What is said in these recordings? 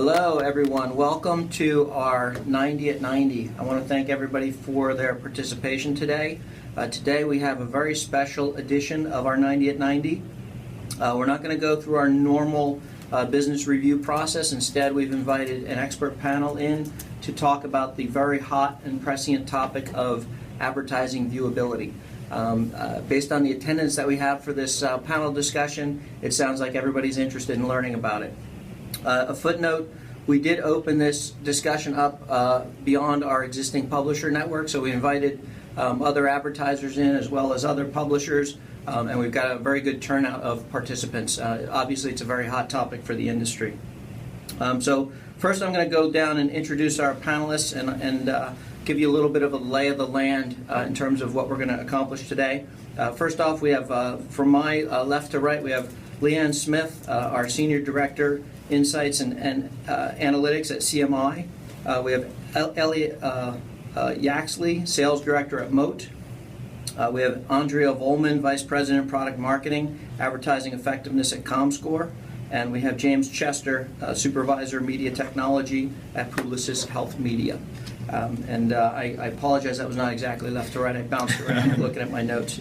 Hello everyone, welcome to our 90 at 90. I want to thank everybody for their participation today. Today we have a very special edition of our 90 at 90. We're not going to go through our normal business review process. Instead, we've invited an expert panel in to talk about the very hot and prescient topic of advertising viewability. Based on the attendance that we have for this panel discussion, it sounds like everybody's interested in learning about it. A footnote, we did open this discussion up beyond our existing publisher network, so we invited other advertisers in as well as other publishers, and we've got a very good turnout of participants. Obviously, it's a very hot topic for the industry. So first I'm going to go down and introduce our panelists and give you a little bit of a lay of the land in terms of what we're going to accomplish today. First off, we have, from my left to right, we have Leanne Smith, our Senior Director, Insights and Analytics at CMI. We have Eliot Yaxley, Sales Director at Moat. We have Andrea Vollman, Vice President, Product Marketing, Advertising Effectiveness at comScore. And we have James Chester, Supervisor, Media Technology at Publicis Health Media. I apologize, that was not exactly left to right. I bounced around looking at my notes.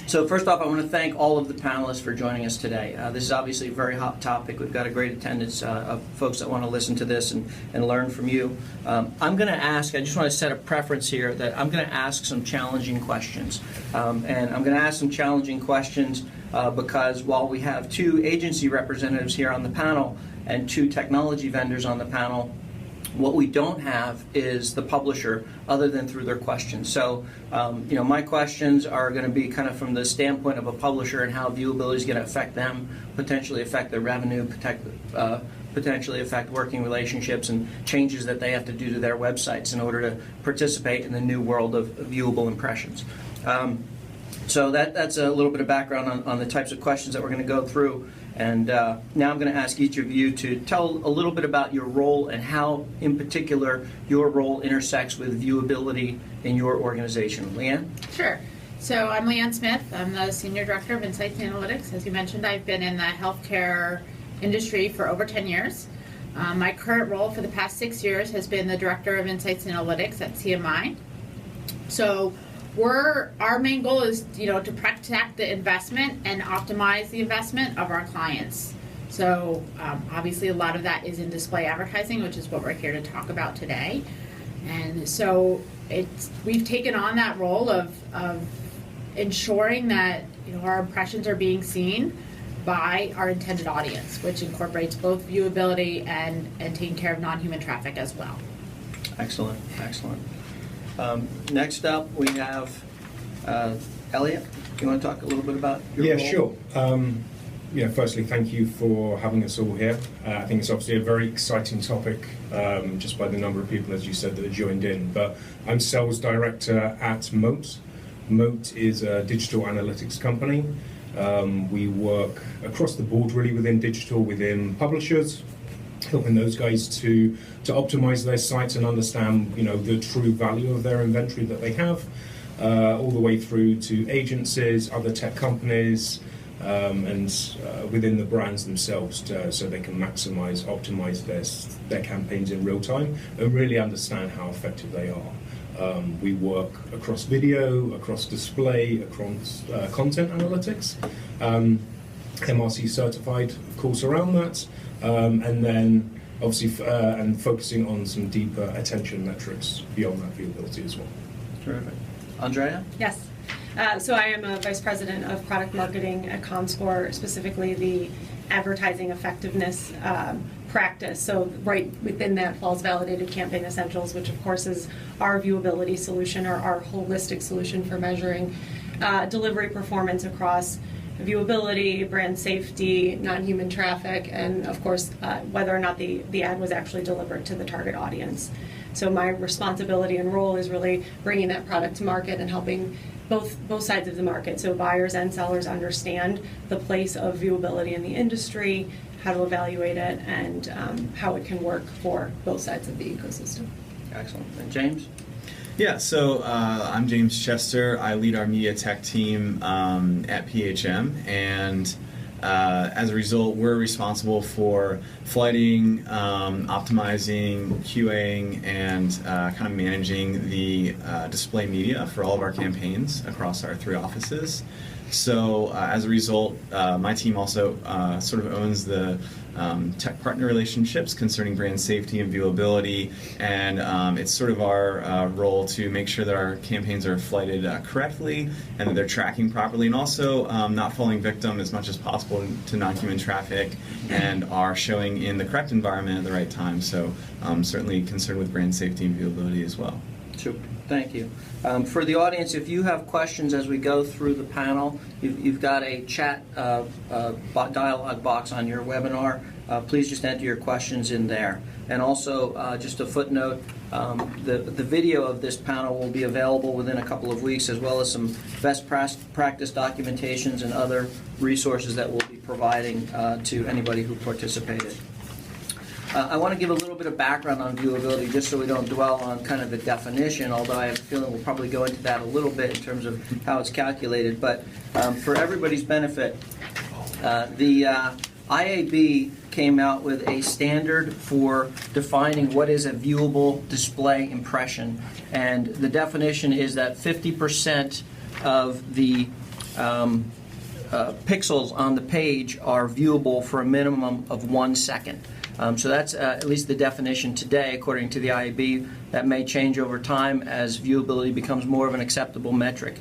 So first off, I want to thank all of the panelists for joining us today. This is obviously a very hot topic. We've got a great attendance of folks that want to listen to this and learn from you. I'm going to ask, I just want to set a preference here that I'm going to ask some challenging questions. And I'm going to ask some challenging questions because while we have two agency representatives here on the panel and two technology vendors on the panel, what we don't have is the publisher other than through their questions. So, my questions are going to be kind of from the standpoint of a publisher and how viewability is going to affect them, potentially affect their revenue, potentially affect working relationships and changes that they have to do to their websites in order to participate in the new world of viewable impressions. So that's a little bit of background on the types of questions that we're going to go through. And now I'm going to ask each of you to tell a little bit about your role and how, in particular, your role intersects with viewability in your organization. Leanne? Sure. So I'm Leanne Smith. I'm the Senior Director of Insights and Analytics. As you mentioned, I've been in the healthcare industry for over 10 years. My current role for the past 6 years has been the Director of Insights and Analytics at CMI. So our main goal is, to protect the investment and optimize the investment of our clients. So obviously a lot of that is in display advertising, which is what we're here to talk about today. And so we've taken on that role of ensuring that our impressions are being seen by our intended audience, which incorporates both viewability and taking care of non-human traffic as well. Excellent, excellent. Next up, we have Eliot. Do you want to talk a little bit about your role? Sure. Firstly, thank you for having us all here. I think it's obviously a very exciting topic, just by the number of people, as you said, that have joined in. But I'm Sales Director at Moat. Moat is a digital analytics company. We work across the board, really, within digital, within publishers, helping those guys to optimize their sites and understand, the true value of their inventory that they have, all the way through to agencies, other tech companies, and within the brands themselves, so they can optimize their campaigns in real time and really understand how effective they are. We work across video, across display, across content analytics, MRC certified, of course, around that. And then obviously and focusing on some deeper attention metrics beyond that viewability as well. Terrific. Andrea? Yes. So I am a Vice President of Product Marketing at comScore, specifically the advertising effectiveness practice. So right within that falls Validated Campaign Essentials, which of course is our viewability solution, or our holistic solution for measuring delivery performance across viewability, brand safety, non-human traffic, and of course whether or not the ad was actually delivered to the target audience. So my responsibility and role is really bringing that product to market and helping both sides of the market, so buyers and sellers, understand the place of viewability in the industry, how to evaluate it, and how it can work for both sides of the ecosystem. Excellent. And James? Yeah, so I'm James Chester. I lead our media tech team at PHM, and as a result, we're responsible for flighting, optimizing, QAing, and kind of managing the display media for all of our campaigns across our 3 offices. So as a result, my team also sort of owns the tech partner relationships concerning brand safety and viewability, and it's sort of our role to make sure that our campaigns are flighted correctly and that they're tracking properly, and also not falling victim as much as possible to non-human traffic, and are showing in the correct environment at the right time. So certainly concerned with brand safety and viewability as well. Super. Thank you. For the audience, if you have questions as we go through the panel, you've got a chat dialogue box on your webinar. Please just enter your questions in there. And also, just a footnote, the video of this panel will be available within a couple of weeks, as well as some best practice documentations and other resources that we'll be providing to anybody who participated. I want to give a little bit of background on viewability, just so we don't dwell on kind of the definition, although I have a feeling we'll probably go into that a little bit in terms of how it's calculated. But for everybody's benefit, the IAB came out with a standard for defining what is a viewable display impression. And the definition is that 50% of the pixels on the page are viewable for a minimum of 1 second. So that's at least the definition today, according to the IAB. That may change over time as viewability becomes more of an acceptable metric.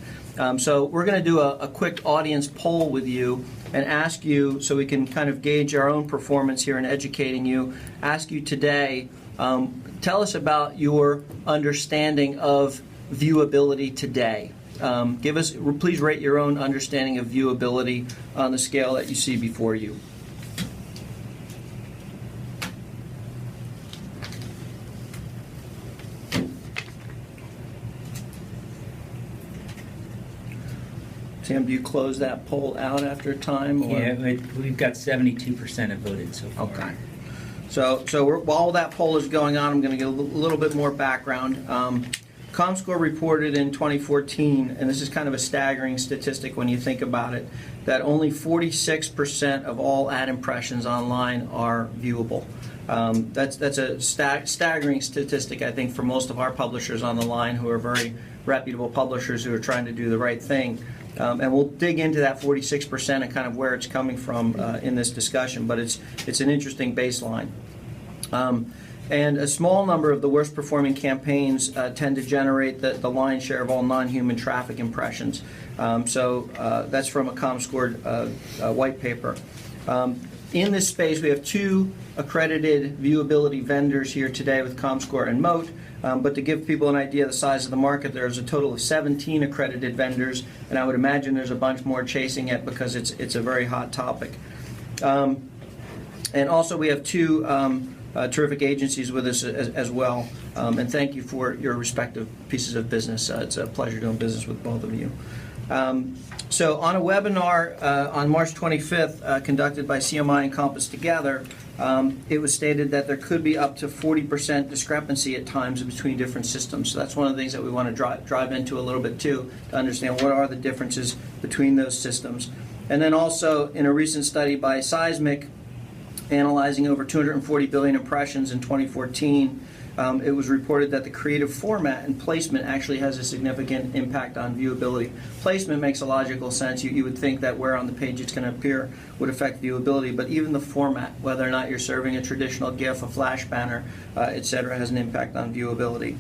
So we're going to do a quick audience poll with you and ask you, so we can kind of gauge our own performance here in educating you, ask you today, tell us about your understanding of viewability today. Please rate your own understanding of viewability on the scale that you see before you. Sam, do you close that poll out after a time? Or? Yeah, we've got 72% have voted so far. Okay. So while that poll is going on, I'm going to get a little bit more background. comScore reported in 2014, and this is kind of a staggering statistic when you think about it, that only 46% of all ad impressions online are viewable. That's a staggering statistic, I think, for most of our publishers on the line, who are very reputable publishers who are trying to do the right thing. And we'll dig into that 46% and kind of where it's coming from in this discussion, but it's an interesting baseline. And a small number of the worst performing campaigns tend to generate the lion's share of all non-human traffic impressions. So that's from a comScore white paper. In this space, we have 2 accredited viewability vendors here today with comScore and Moat. But to give people an idea of the size of the market, there's a total of 17 accredited vendors, and I would imagine there's a bunch more chasing it because it's a very hot topic. And also we have 2 terrific agencies with us as well, and thank you for your respective pieces of business. It's a pleasure doing business with both of you. So on a webinar on March 25th conducted by CMI and Compass together, it was stated that there could be up to 40% discrepancy at times between different systems. So that's one of the things that we want to drive into a little bit too, to understand what are the differences between those systems. And then also in a recent study by Seismic, analyzing over 240 billion impressions in 2014, it was reported that the creative format and placement actually has a significant impact on viewability. Placement makes a logical sense. You would think that where on the page it's going to appear would affect viewability, but even the format, whether or not you're serving a traditional GIF, a flash banner, etc., has an impact on viewability.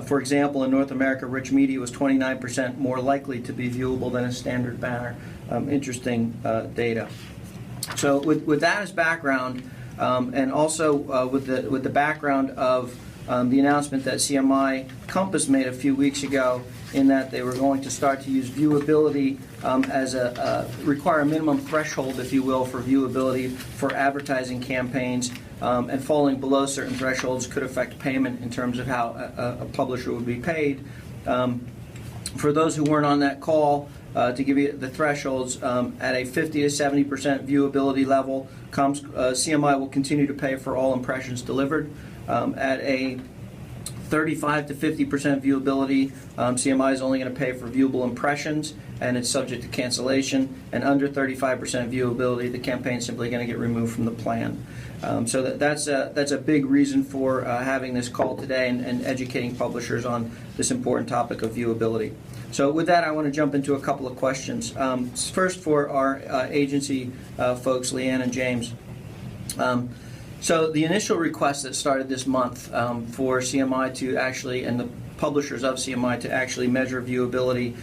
For example, in North America, rich media was 29% more likely to be viewable than a standard banner. Interesting data. So with that as background, and also with the background of the announcement that CMI Compass made a few weeks ago, in that they were going to start to use viewability as require a minimum threshold, if you will, for viewability for advertising campaigns, and falling below certain thresholds could affect payment in terms of how a publisher would be paid. For those who weren't on that call, to give you the thresholds, at a 50 to 70% viewability level, CMI will continue to pay for all impressions delivered. At a 35 to 50% viewability, CMI is only going to pay for viewable impressions, and it's subject to cancellation. And under 35% viewability, the campaign is simply going to get removed from the plan. So that's a big reason for having this call today and educating publishers on this important topic of viewability. So with that, I want to jump into a couple of questions. First, for our agency folks, Leanne and James. So the initial request that started this month for CMI to actually, and the publishers of CMI to actually measure viewability,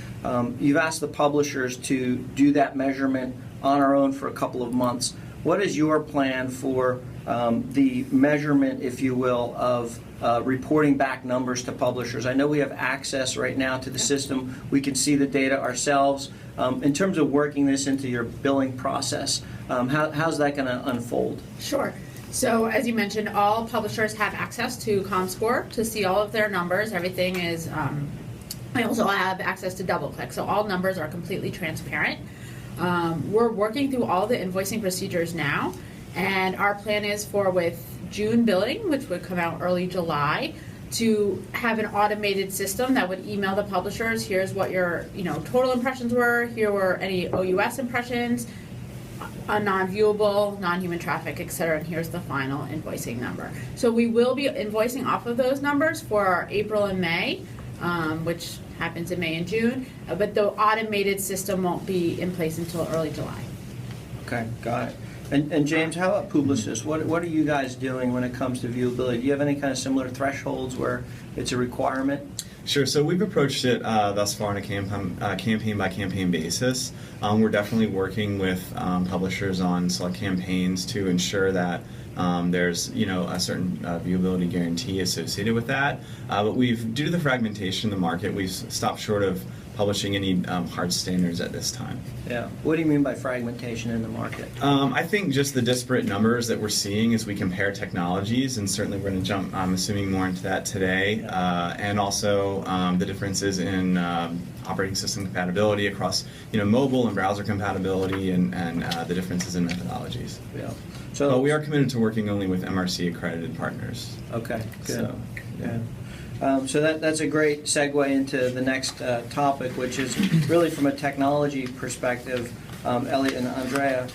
you've asked the publishers to do that measurement on our own for a couple of months. What is your plan for the measurement, if you will, of reporting back numbers to publishers? I know we have access right now to the system. We can see the data ourselves. In terms of working this into your billing process, how's that going to unfold? Sure. So as you mentioned, all publishers have access to comScore to see all of their numbers. Everything is, I also have access to DoubleClick, so all numbers are completely transparent. We're working through all the invoicing procedures now, and our plan is for with June billing, which would come out early July, to have an automated system that would email the publishers, here's what your total impressions were, here were any OUS impressions, non-viewable, non-human traffic, etc., and here's the final invoicing number. So we will be invoicing off of those numbers for our April and May, which happens in May and June, but the automated system won't be in place until early July. Okay, got it. And James, how about Publicis? What are you guys doing when it comes to viewability? Do you have any kind of similar thresholds where it's a requirement? Sure. So we've approached it thus far on a campaign by campaign basis. We're definitely working with publishers on select campaigns to ensure that there's a certain viewability guarantee associated with that. But due to the fragmentation in the market, we've stopped short of publishing any hard standards at this time. Yeah. What do you mean by fragmentation in the market? I think just the disparate numbers that we're seeing as we compare technologies, and certainly we're going to jump, I'm assuming, more into that today, and also the differences in operating system compatibility across mobile and browser compatibility, and the differences in methodologies. Yeah. So we are committed to working only with MRC accredited partners. Okay, good. So, yeah. So that's a great segue into the next topic, which is really from a technology perspective. Eliot and Andrea,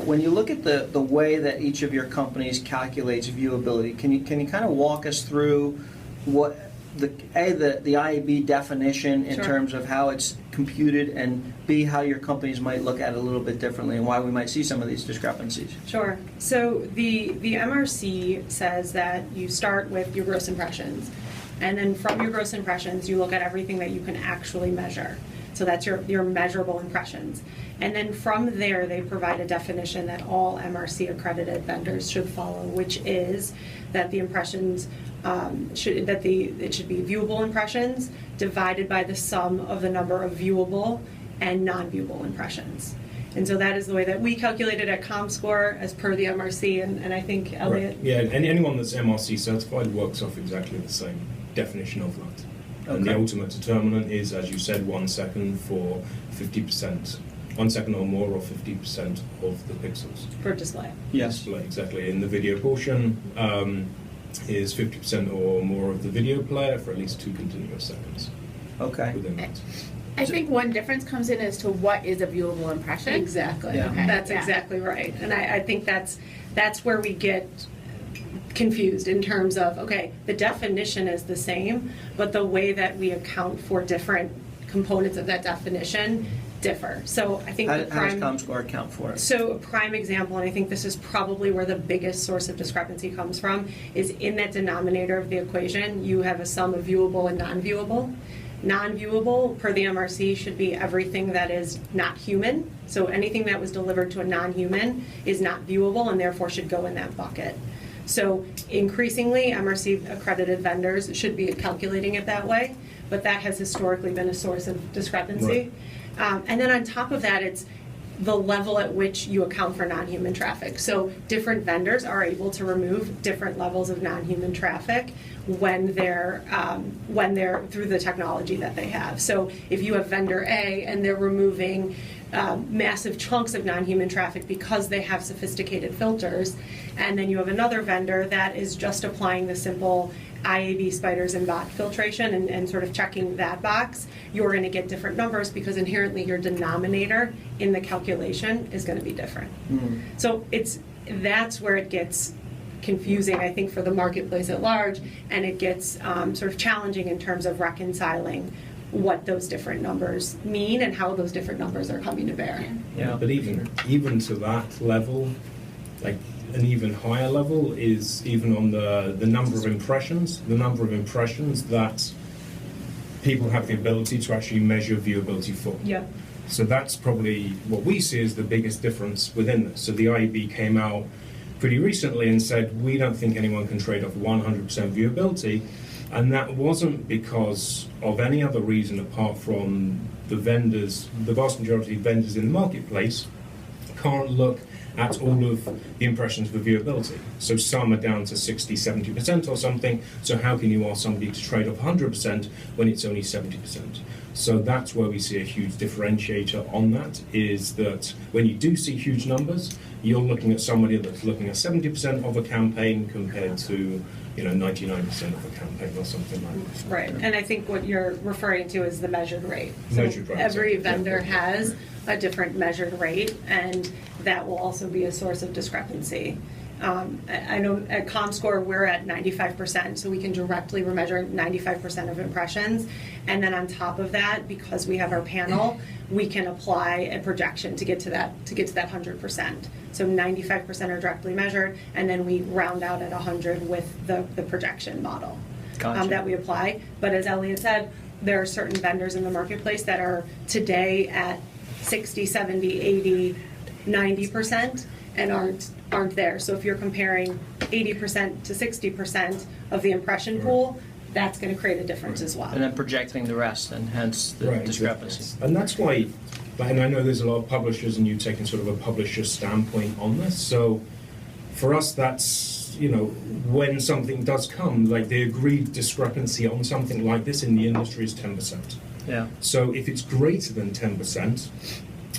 when you look at the way that each of your companies calculates viewability, can you kind of walk us through what the IAB definition in Sure. terms of how it's computed, and B, how your companies might look at it a little bit differently, and why we might see some of these discrepancies? Sure. So the MRC says that you start with your gross impressions, and then from your gross impressions, you look at everything that you can actually measure. So that's your measurable impressions. And then from there, they provide a definition that all MRC accredited vendors should follow, which is that the impressions it should be viewable impressions divided by the sum of the number of viewable and non-viewable impressions. And so that is the way that we calculate it at comScore as per the MRC, and I think Eliot. Right. Yeah, and anyone that's MRC certified works off exactly the same definition of that. And the Okay. ultimate determinant is, as you said, 1 second for 50%, 1 second or more, or 50% of the pixels. For display. Yes. Display, exactly. In the video portion is 50% or more of the video player for at least 2 continuous seconds Okay. within that. I think one difference comes in as to what is a viewable impression. Exactly. Yeah. Okay. That's Yeah. exactly right. And I think that's where we get confused in terms of, okay, the definition is the same, but the way that we account for different components of that definition differ. So I think How the does prime... comScore account for it? So a prime example, and I think this is probably where the biggest source of discrepancy comes from, is in that denominator of the equation, you have a sum of viewable and non-viewable. Non-viewable, per the MRC, should be everything that is not human. So anything that was delivered to a non-human is not viewable and therefore should go in that bucket. So increasingly, MRC accredited vendors should be calculating it that way, but that has historically been a source of discrepancy. Right. And then on top of that, it's the level at which you account for non-human traffic. So different vendors are able to remove different levels of non-human traffic when they're through the technology that they have. So if you have vendor A and they're removing massive chunks of non-human traffic because they have sophisticated filters, and then you have another vendor that is just applying the simple IAB, spiders, and bot filtration and sort of checking that box, you're going to get different numbers because inherently your denominator in the calculation is going to be different. So that's where it gets confusing, I think, for the marketplace at large, and it gets sort of challenging in terms of reconciling what those different numbers mean and how those different numbers are coming to bear. Yeah. But even to that level, like an even higher level is even on the number of impressions that people have the ability to actually measure viewability for. Yeah. So that's probably what we see as the biggest difference within this. So the IAB came out pretty recently and said, we don't think anyone can trade off 100% viewability. And that wasn't because of any other reason apart from the vendors, the vast majority of vendors in the marketplace can't look at all of the impressions for viewability. So some are down to 60, 70% or something. So how can you ask somebody to trade off 100% when it's only 70%? So that's where we see a huge differentiator on that, is that when you do see huge numbers, you're looking at somebody that's looking at 70% of a campaign compared to 99% of a campaign or something like that. Right, and I think what you're referring to is the measured rate. So Measured rate, every exactly. vendor has a different measured rate, and that will also be a source of discrepancy. I know at comScore we're at 95%, so we can directly measure 95% of impressions, and then on top of that, because we have our panel, we can apply a projection to get to that 100%. So 95% are directly measured, and then we round out at 100 with the projection model that we apply. But as Eliot said, there are certain vendors in the marketplace that are today at 60, 70, 80, 90% and aren't there. So if you're comparing 80% to 60% of the impression pool, that's going to create a difference as well. And then projecting the rest, and hence the discrepancy. And that's why, and I know there's a lot of publishers, and you've taken sort of a publisher standpoint on this. So for us, that's, when something does come, like the agreed discrepancy on something like this in the industry is 10%. Yeah. So if it's greater than 10%,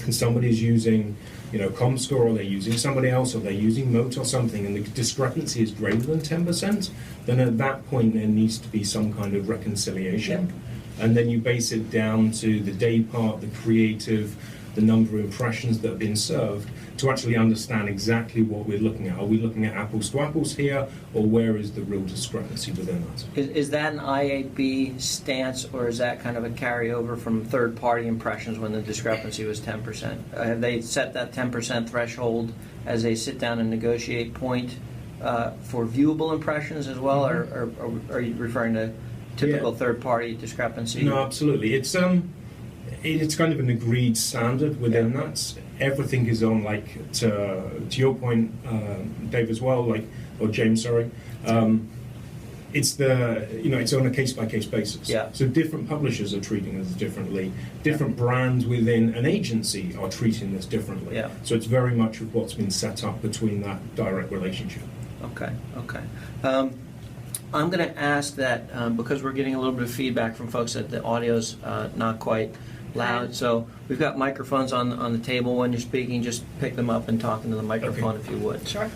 and somebody's using comScore, or they're using somebody else, or they're using Moat or something, and the discrepancy is greater than 10%, then at that point there needs to be some kind of reconciliation. And then you base it down to the day part, the creative, the number of impressions that have been served, to actually understand exactly what we're looking at. Are we looking at apples to apples here, or where is the real discrepancy within that? Is that an IAB stance, or is that kind of a carryover from third-party impressions when the discrepancy was 10%? Have they set that 10% threshold as a sit-down and negotiate point for viewable impressions as well, or are you referring to typical third-party discrepancy? No, absolutely. It's kind of an agreed standard within that. Everything is on, like, to your point, Dave, as well, or James, sorry. It's it's on a case-by-case basis. Yeah. So different publishers are treating this differently. Different brands within an agency are treating this differently. Yeah. So it's very much of what's been set up between that direct relationship. Okay. I'm going to ask that because we're getting a little bit of feedback from folks that the audio's not quite loud. So we've got microphones on the table when you're speaking. Just pick them up and talk into the microphone if you would. Sure.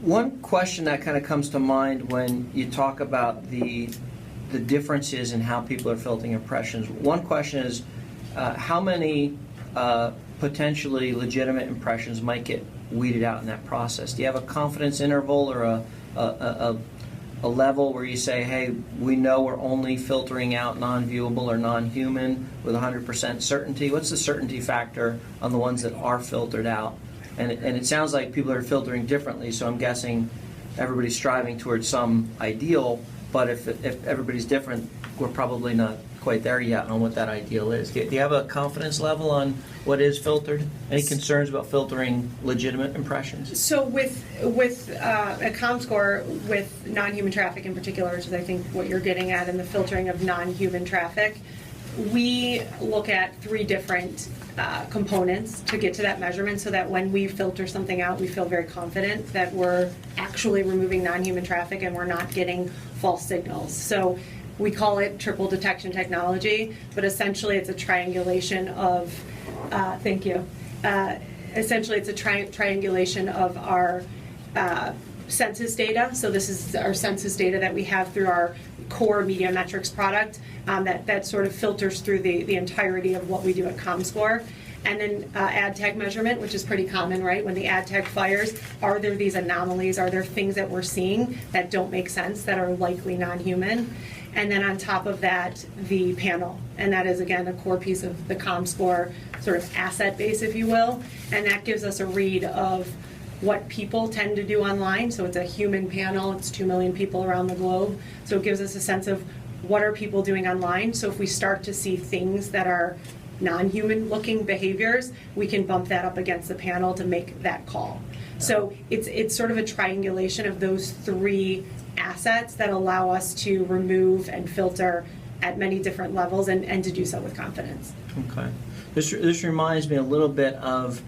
One question that kind of comes to mind when you talk about the differences in how people are filtering impressions. One question is how many potentially legitimate impressions might get weeded out in that process? Do you have a confidence interval or a level where you say, hey, we know we're only filtering out non-viewable or non-human with 100% certainty? What's the certainty factor on the ones that are filtered out? And it sounds like people are filtering differently, so I'm guessing everybody's striving towards some ideal, but if everybody's different, we're probably not quite there yet on what that ideal is. Do you have a confidence level on what is filtered? Any concerns about filtering legitimate impressions? So with a comScore, with non-human traffic in particular, which is I think what you're getting at in the filtering of non-human traffic, we look at 3 different components to get to that measurement, so that when we filter something out, we feel very confident that we're actually removing non-human traffic and we're not getting false signals. So we call it triple detection technology, but essentially it's a triangulation of, essentially it's a triangulation of our census data. So this is our census data that we have through our core media metrics product that sort of filters through the entirety of what we do at comScore. And then ad tag measurement, which is pretty common, right? When the ad tag fires, are there these anomalies? Are there things that we're seeing that don't make sense, that are likely non-human? And then on top of that, the panel. And that is, again, a core piece of the comScore sort of asset base, if you will. And that gives us a read of what people tend to do online. So it's a human panel. It's 2 million people around the globe. So it gives us a sense of what are people doing online. So if we start to see things that are non-human looking behaviors, we can bump that up against the panel to make that call. So it's sort of a triangulation of those three assets that allow us to remove and filter at many different levels and to do so with confidence. Okay. This reminds me a little bit of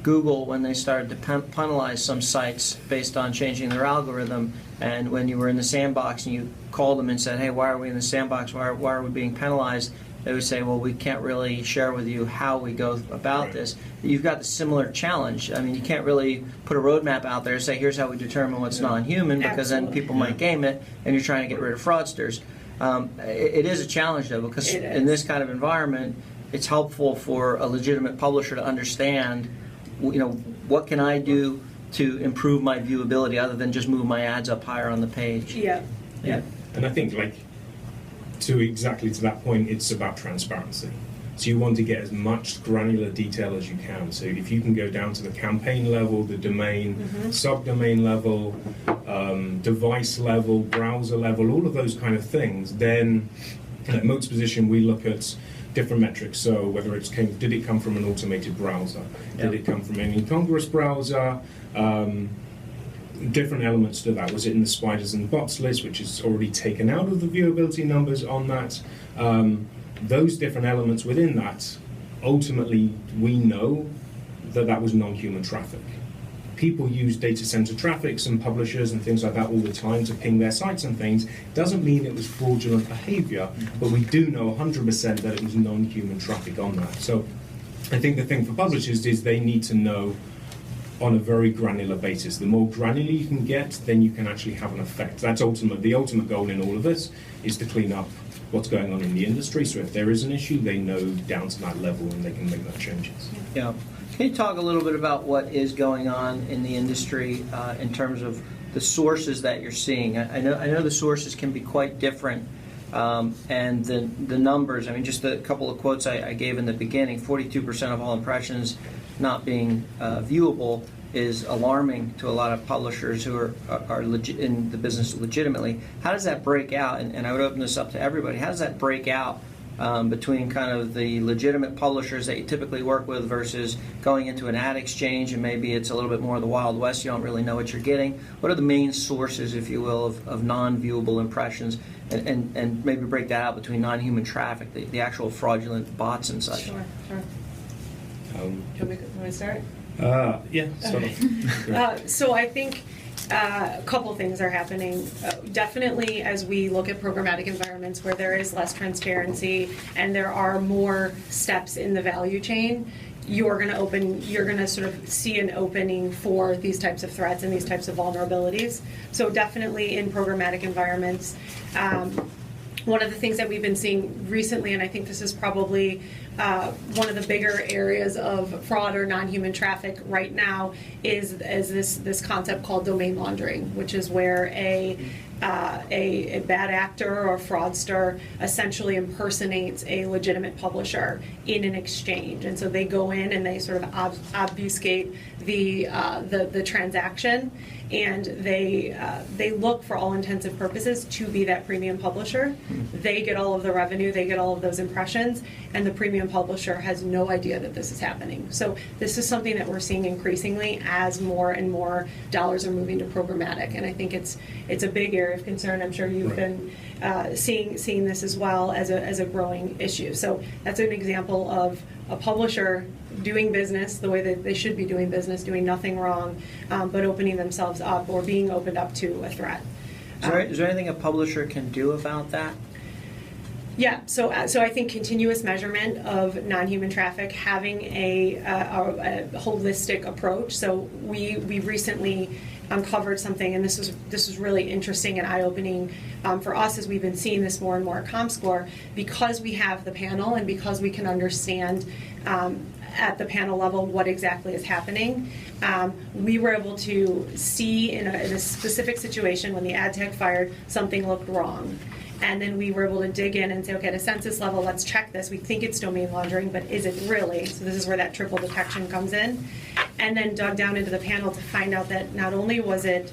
Google when they started to penalize some sites based on changing their algorithm, and when you were in the sandbox and you called them and said, hey, why are we in the sandbox, why are we being penalized, they would say, well, we can't really share with you how we go about this. You've got the similar challenge. I mean, you can't really put a roadmap out there and say, here's how we determine what's non-human, because then people might game it, and you're trying to get rid of fraudsters. It is a challenge, though, because in this kind of environment, it's helpful for a legitimate publisher to understand, what can I do to improve my viewability other than just move my ads up higher on the page. Yeah. And I think, to that point, it's about transparency. So you want to get as much granular detail as you can. So if you can go down to the campaign level, the domain, subdomain level, device level, browser level, all of those kind of things, then at Moat's position, we look at different metrics. So whether did it come from an automated browser? Did it come from an incongruous browser? Different elements to that. Was it in the spiders and bots list, which is already taken out of the viewability numbers on that? Those different elements within that, ultimately, we know that was non-human traffic. People use data center traffic, some publishers and things like that all the time to ping their sites and things. Doesn't mean it was fraudulent behavior, but we do know 100% that it was non-human traffic on that. So I think the thing for publishers is they need to know on a very granular basis. The more granular you can get, then you can actually have an effect. That's the ultimate goal in all of this, is to clean up what's going on in the industry. So if there is an issue, they know down to that level and they can make those changes. Yeah. Can you talk a little bit about what is going on in the industry in terms of the sources that you're seeing? I know the sources can be quite different, and the numbers. I mean, just a couple of quotes I gave in the beginning. 42% of all impressions not being viewable is alarming to a lot of publishers who are in the business legitimately. How does that break out? And I would open this up to everybody. How does that break out between kind of the legitimate publishers that you typically work with versus going into an ad exchange and maybe it's a little bit more of the Wild West, you don't really know what you're getting? What are the main sources, if you will, of non-viewable impressions? And maybe break that out between non-human traffic, the actual fraudulent bots and such. Sure. Can we start? Yeah, sort of. So I think a couple things are happening. Definitely as we look at programmatic environments where there is less transparency and there are more steps in the value chain, you're going to sort of see an opening for these types of threats and these types of vulnerabilities. So definitely in programmatic environments, one of the things that we've been seeing recently, and I think this is probably one of the bigger areas of fraud or non-human traffic right now, is this concept called domain laundering, which is where a bad actor or fraudster essentially impersonates a legitimate publisher in an exchange, and so they go in and they sort of obfuscate the transaction, and they look for all intents and purposes to be that premium publisher. They get all of the revenue, they get all of those impressions, and the premium publisher has no idea that this is happening. So this is something that we're seeing increasingly as more and more dollars are moving to programmatic, and I think it's a big area of concern. I'm sure you've been seeing this as well as a growing issue. So that's an example of a publisher doing business the way that they should be doing business, doing nothing wrong, but opening themselves up or being opened up to a threat. Is there anything a publisher can do about that? Yeah, so I think continuous measurement of non-human traffic, having a holistic approach. So we recently uncovered something, and this was really interesting and eye-opening for us as we've been seeing this more and more at comScore, because we have the panel and because we can understand at the panel level what exactly is happening. We were able to see in a specific situation when the ad tech fired, something looked wrong. And then we were able to dig in and say, okay, at a census level, let's check this. We think it's domain laundering, but is it really? So this is where that triple detection comes in. And then dug down into the panel to find out that not only was it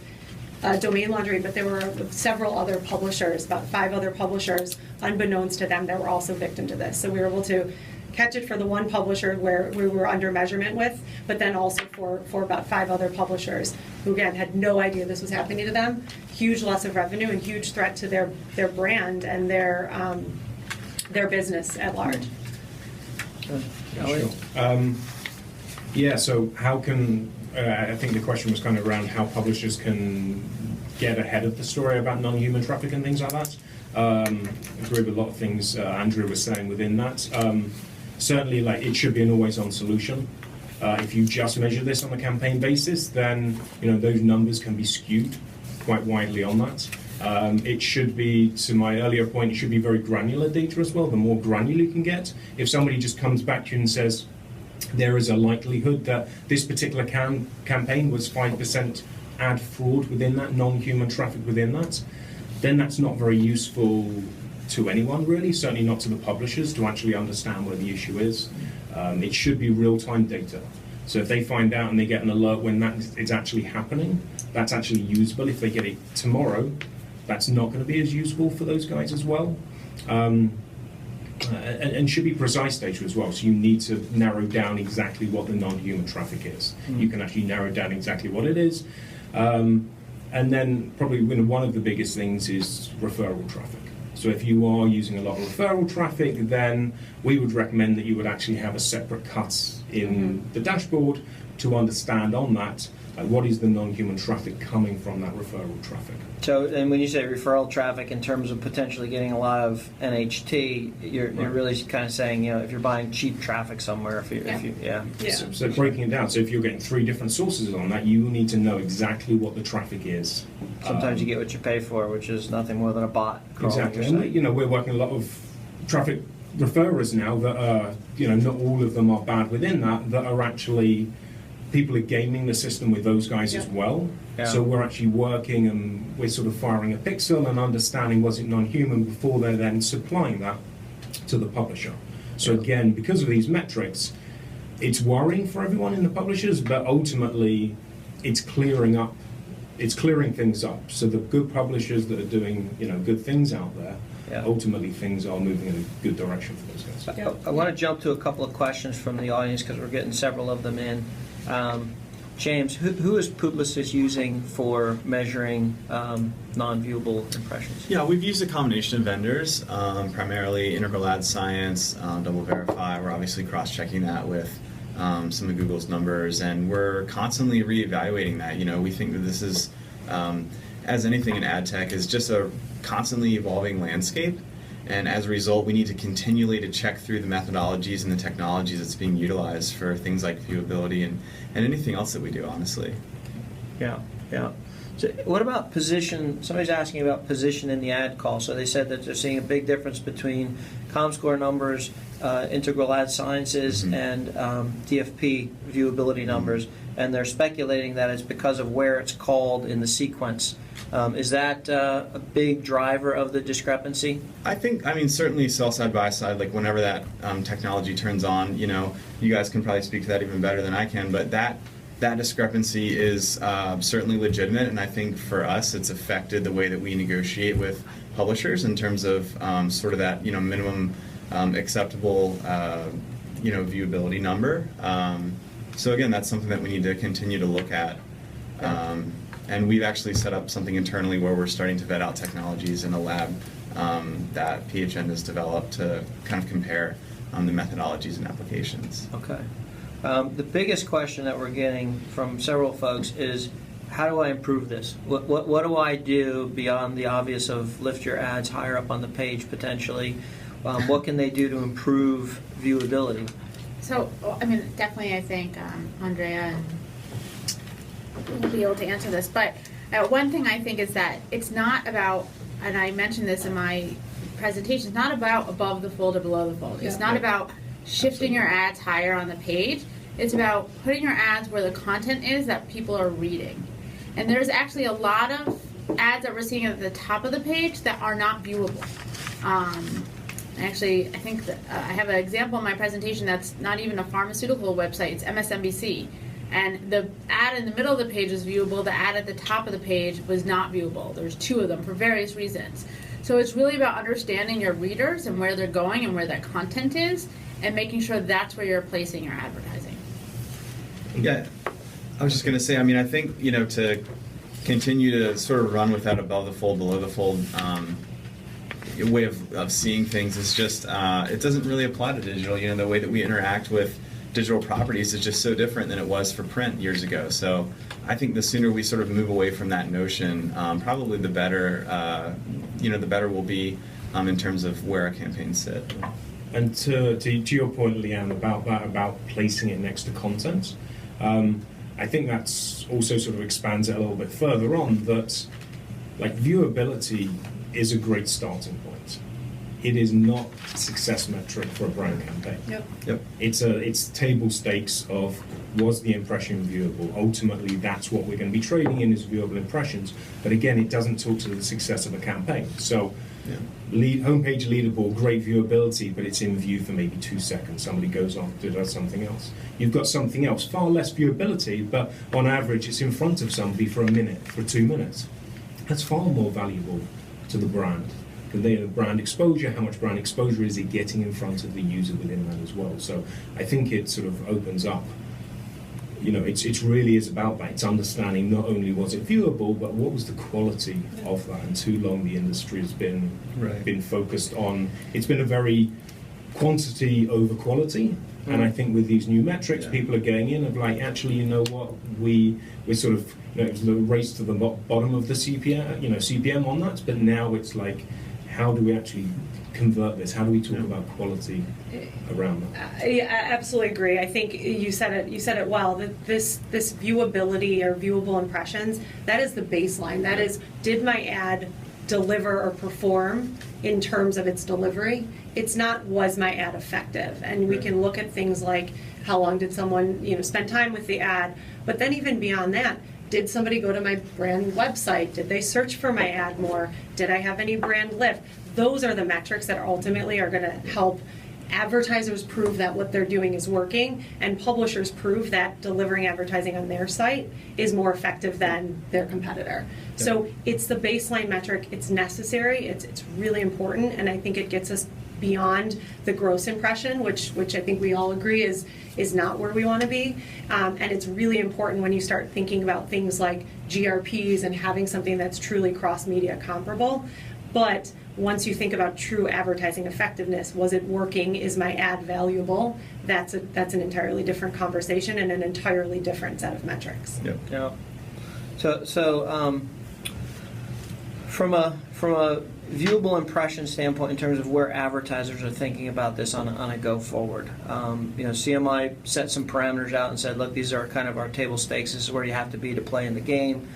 domain laundering, but there were several other publishers, about 5 other publishers, unbeknownst to them, that were also victim to this. So we were able to catch it for the one publisher where we were under measurement with, but then also for about 5 other publishers who, again, had no idea this was happening to them. Huge loss of revenue and huge threat to their brand and their business at large. Eliot? Yeah, so how can, I think the question was kind of around how publishers can get ahead of the story about non-human traffic and things like that. I agree with a lot of things Andrea was saying within that. Certainly, like, it should be an always-on solution. If you just measure this on a campaign basis, then those numbers can be skewed quite widely on that. It should be, to my earlier point, it should be very granular data as well. The more granular you can get, if somebody just comes back to you and says there is a likelihood that this particular campaign was 5% ad fraud within that, non-human traffic within that, then that's not very useful to anyone, really, certainly not to the publishers, to actually understand where the issue is. It should be real-time data. So if they find out and they get an alert when that is actually happening, that's actually usable. If they get it tomorrow, that's not going to be as useful for those guys as well. And should be precise data as well. So you need to narrow down exactly what the non-human traffic is. You can actually narrow down exactly what it is. And then probably one of the biggest things is referral traffic. So if you are using a lot of referral traffic, then we would recommend that you would actually have a separate cut in the dashboard to understand on that what is the non-human traffic coming from that referral traffic. So, and when you say referral traffic in terms of potentially getting a lot of NHT, you're really kind of saying, if you're buying cheap traffic somewhere, if you So breaking it down, so if you're getting 3 different sources on that, you need to know exactly what the traffic is. Sometimes you get what you pay for, which is nothing more than a bot crawling Exactly. your And site. we're working a lot of traffic referrers now that are, not all of them are bad within that are actually, people are gaming the system with those guys as well. Yeah. So we're actually working and we're sort of firing a pixel and understanding was it non-human before they're then supplying that to the publisher. So again, because of these metrics, it's worrying for everyone in the publishers, but ultimately it's clearing things up. So the good publishers that are doing, good things out there, ultimately things are moving in a good direction for those guys. I want to jump to a couple of questions from the audience because we're getting several of them in. James, who is Publicis using for measuring non-viewable impressions? Yeah, we've used a combination of vendors, primarily Integral Ad Science, Double Verify. We're obviously cross-checking that with some of Google's numbers, and we're constantly reevaluating that. We think that this is, as anything in ad tech, is just a constantly evolving landscape. And as a result, we need to continually to check through the methodologies and the technologies that's being utilized for things like viewability and anything else that we do, honestly. Yeah. So what about position? Somebody's asking about position in the ad call. So they said that they're seeing a big difference between comScore numbers, Integral Ad Sciences, and DFP viewability numbers, and they're speculating that it's because of where it's called in the sequence. Is that a big driver of the discrepancy? I mean, certainly sell side, buy side, like whenever that technology turns on, you guys can probably speak to that even better than I can, but that discrepancy is certainly legitimate, and I think for us it's affected the way that we negotiate with publishers in terms of sort of that, minimum acceptable, viewability number. So again, that's something that we need to continue to look at. And we've actually set up something internally where we're starting to vet out technologies in a lab that PHN has developed to kind of compare the methodologies and applications. Okay. The biggest question that we're getting from several folks is, how do I improve this? What do I do beyond the obvious of lift your ads higher up on the page potentially? What can they do to improve viewability? So, I mean, definitely I think Andrea and will be able to answer this, but one thing I think is that it's not about, and I mentioned this in my presentation, it's not about above the fold or below the fold. It's not about shifting your ads higher on the page. It's about putting your ads where the content is that people are reading. And there's actually a lot of ads that we're seeing at the top of the page that are not viewable. Actually, I think that I have an example in my presentation that's not even a pharmaceutical website, it's MSNBC. And the ad in the middle of the page was viewable, the ad at the top of the page was not viewable. There's two of them for various reasons. So it's really about understanding your readers and where they're going and where that content is, and making sure that's where you're placing your advertising. Yeah, I was just going to say, I mean, I think, you know, to continue to sort of run with that above the fold, below the fold way of seeing things is just, it doesn't really apply to digital. You know, the way that we interact with digital properties is just so different than it was for print years ago. So I think the sooner we sort of move away from that notion, probably the better, you know, the better we'll be in terms of where our campaigns sit. And to your point, Leanne, about that, about placing it next to content, I think that's also sort of expands it a little bit further on, that like viewability is a great starting point. It is not a success metric for a brand campaign. Yep. It's table stakes of, was the impression viewable? Ultimately, that's what we're going to be trading in, is viewable impressions. But again, it doesn't talk to the success of a campaign. So homepage leaderboard, great viewability, but it's in view for maybe 2 seconds. Somebody goes on to do something else. You've got something else, far less viewability, but on average it's in front of somebody for a minute, for 2 minutes. That's far more valuable to the brand. The brand exposure, how much brand exposure is it getting in front of the user within that as well? So I think it sort of opens up, you know, it really is about that. It's understanding not only was it viewable, but what was the quality of that. And too long the industry has been focused on, it's been a very quantity over quality. And I think with these new metrics, people are going in of like, actually, you know what, we're sort of, you know, it was the race to the bottom of the CPM on that, but now it's like, how do we actually convert this? How do we talk about quality around that? I absolutely agree. I think you said it well, that this viewability or viewable impressions, that is the baseline. That is, did my ad deliver or perform in terms of its delivery? It's not, was my ad effective? And we can look at things like, how long did someone, you know, spend time with the ad? But then even beyond that, did somebody go to my brand website? Did they search for my ad more? Did I have any brand lift? Those are the metrics that ultimately are going to help advertisers prove that what they're doing is working, and publishers prove that delivering advertising on their site is more effective than their competitor. So it's the baseline metric. It's necessary. It's really important, and I think it gets us beyond the gross impression, which I think we all agree is not where we want to be. And it's really important when you start thinking about things like GRPs and having something that's truly cross-media comparable. But once you think about true advertising effectiveness, was it working? Is my ad valuable? That's an entirely different conversation and an entirely different set of metrics. Yep. Yeah. So from a viewable impression standpoint, in terms of where advertisers are thinking about this on a go forward, you know, CMI set some parameters out and said, look, these are kind of our table stakes. This is where you have to be to play in the game.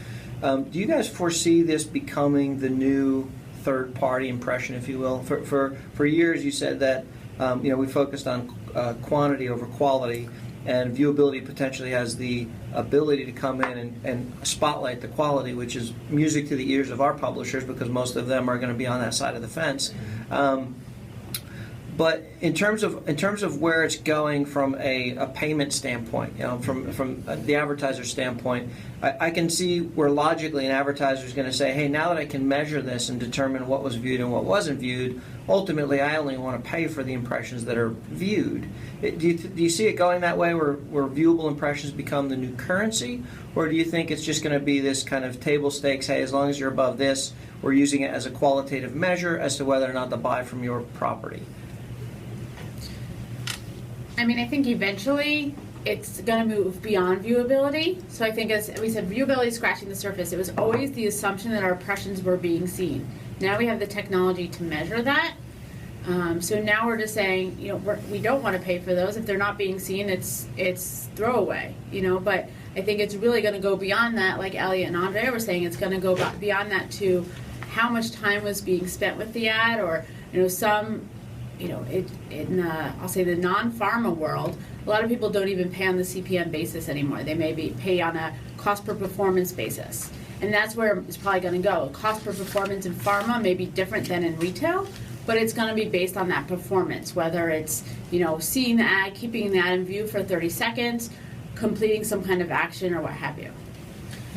Do you guys foresee this becoming the new third-party impression, if you will? For years, you said that you know, we focused on quantity over quality, and viewability potentially has the ability to come in and spotlight the quality, which is music to the ears of our publishers, because most of them are going to be on that side of the fence. But in terms of where it's going from a payment standpoint, you know, from the advertiser standpoint, I can see where logically an advertiser is going to say, hey, now that I can measure this and determine what was viewed and what wasn't viewed, ultimately I only want to pay for the impressions that are viewed. Do you see it going that way, where viewable impressions become the new currency? Or do you think it's just going to be this kind of table stakes, hey, as long as you're above this, we're using it as a qualitative measure as to whether or not to buy from your property? I mean, I think eventually it's going to move beyond viewability. So I think, as we said, viewability is scratching the surface. It was always the assumption that our impressions were being seen. Now we have the technology to measure that. So now we're just saying, you know, we don't want to pay for those. If they're not being seen, it's throwaway, you know. But I think it's really going to go beyond that, like Eliot and Andrea were saying. It's going to go beyond that to how much time was being spent with the ad, or some, I'll say the non-pharma world. A lot of people don't even pay on the CPM basis anymore. They may pay on a cost per performance basis. And that's where it's probably going to go. Cost per performance in pharma may be different than in retail, but it's going to be based on that performance, whether it's, seeing the ad, keeping the ad in view for 30 seconds, completing some kind of action or what have you.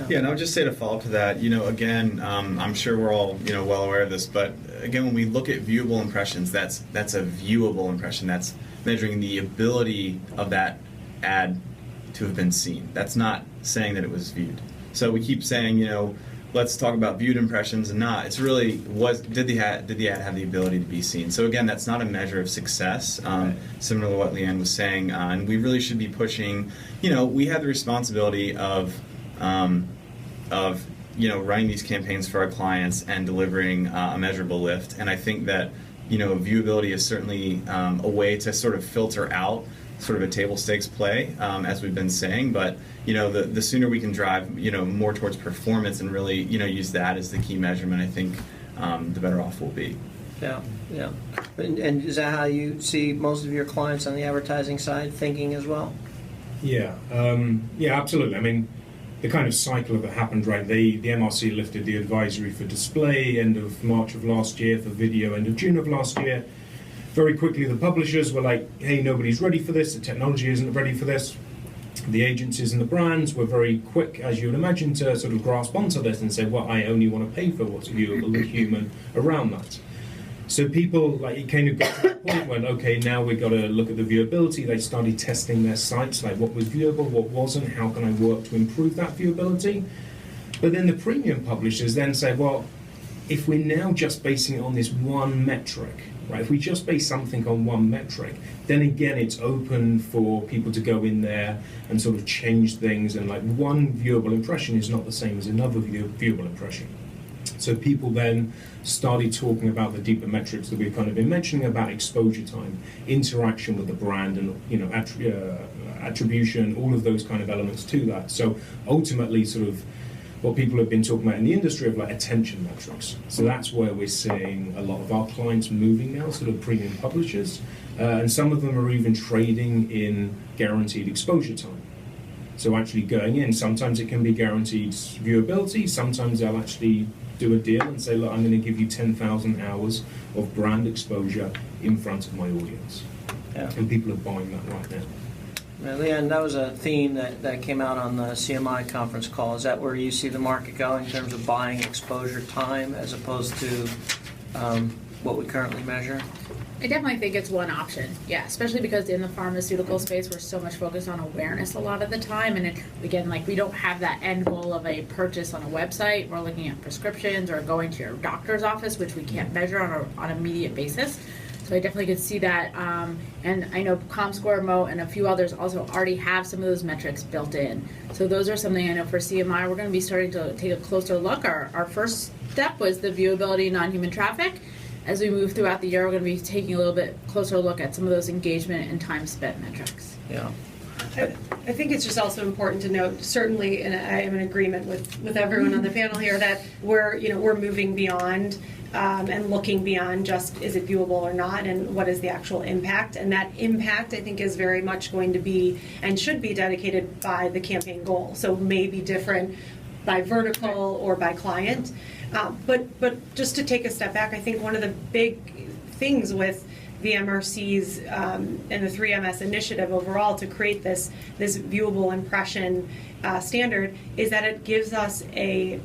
Yeah, and I would just say to follow up to that, again, I'm sure we're all, well aware of this, but again, when we look at viewable impressions, that's a viewable impression. That's measuring the ability of that ad to have been seen. That's not saying that it was viewed. So we keep saying, let's talk about viewed impressions and not. It's really, did the ad have the ability to be seen? So again, that's not a measure of success, similar to what Leanne was saying. And we really should be pushing, we have the responsibility of running these campaigns for our clients and delivering a measurable lift. And I think that viewability is certainly a way to sort of filter out sort of a table stakes play, as we've been saying. But the sooner we can drive more towards performance and really use that as the key measurement, I think the better off we'll be. Yeah. And is that how you see most of your clients on the advertising side thinking as well? Yeah, absolutely. I mean, the kind of cycle that happened, right? The MRC lifted the advisory for display end of March of last year, for video end of June of last year. Very quickly, the publishers were like, hey, nobody's ready for this. The technology isn't ready for this. The agencies and the brands were very quick, as you would imagine, to sort of grasp onto this and say, well, I only want to pay for what's viewable and human around that. So people, it kind of got to that point when, okay, now we've got to look at the viewability. They started testing their sites, like what was viewable, what wasn't, how can I work to improve that viewability? But then the premium publishers then say, well, if we're now just basing it on this one metric, right? If we just base something on one metric, then again, it's open for people to go in there and sort of change things. And one viewable impression is not the same as another viewable impression. So people then started talking about the deeper metrics that we've kind of been mentioning about exposure time, interaction with the brand, and attribution, all of those kind of elements to that. So ultimately, sort of what people have been talking about in the industry of attention metrics. So that's where we're seeing a lot of our clients moving now, sort of premium publishers, and some of them are even trading in guaranteed exposure time. So actually going in, sometimes it can be guaranteed viewability, sometimes they'll actually do a deal and say, look, I'm going to give you 10,000 hours of brand exposure in front of my audience. Yeah. And people are buying that right now. Now, Leanne, that was a theme that came out on the CMI conference call. Is that where you see the market going in terms of buying exposure time as opposed to what we currently measure? I definitely think it's one option, yeah, especially because in the pharmaceutical space, we're so much focused on awareness a lot of the time. And again, we don't have that end goal of a purchase on a website. We're looking at prescriptions or going to your doctor's office, which we can't measure on an immediate basis. So I definitely could see that. And I know comScore, Moat, and a few others also already have some of those metrics built in. So those are something I know for CMI, we're going to be starting to take a closer look. Our first step was the viewability non-human traffic. As we move throughout the year, we're going to be taking a little bit closer look at some of those engagement and time spent metrics. Yeah. I think it's just also important to note, certainly, and I am in agreement with everyone on the panel here, that we're moving beyond and looking beyond just is it viewable or not, and what is the actual impact. And that impact, I think, is very much going to be and should be dedicated by the campaign goal. So may be different by vertical or by client. But just to take a step back, I think one of the big things with the MRC's and the 3MS initiative overall to create this viewable impression standard is that it gives us a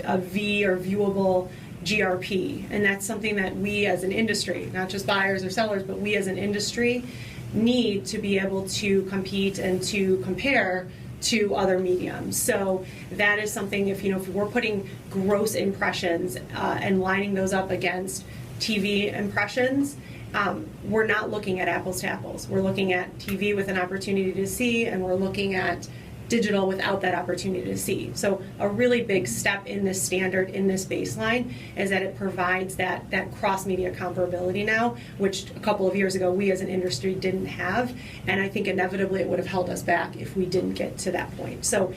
V or viewable GRP, and that's something that we as an industry, not just buyers or sellers, but we as an industry need to be able to compete and to compare to other mediums. So that is something, if we're putting gross impressions and lining those up against TV impressions, we're not looking at apples to apples. We're looking at TV with an opportunity to see, and we're looking at digital without that opportunity to see. So a really big step in this standard, in this baseline, is that it provides that cross-media comparability now, which a couple of years ago we as an industry didn't have, and I think inevitably it would have held us back if we didn't get to that point. So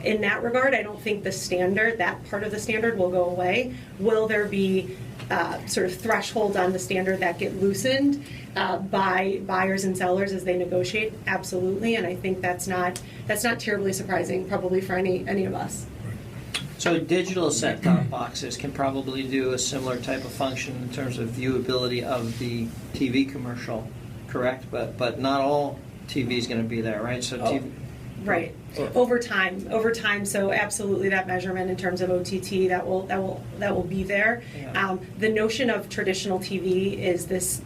in that regard, I don't think the standard, that part of the standard, will go away. Will there be sort of thresholds on the standard that get loosened by buyers and sellers as they negotiate? Absolutely, and I think that's not terribly surprising, probably for any of us. So digital set-top boxes can probably do a similar type of function in terms of viewability of the TV commercial, correct? But not all TV is going to be there, right? So TV. Right. Over time. So absolutely, that measurement in terms of OTT that will be there. Yeah. The notion of traditional TV is this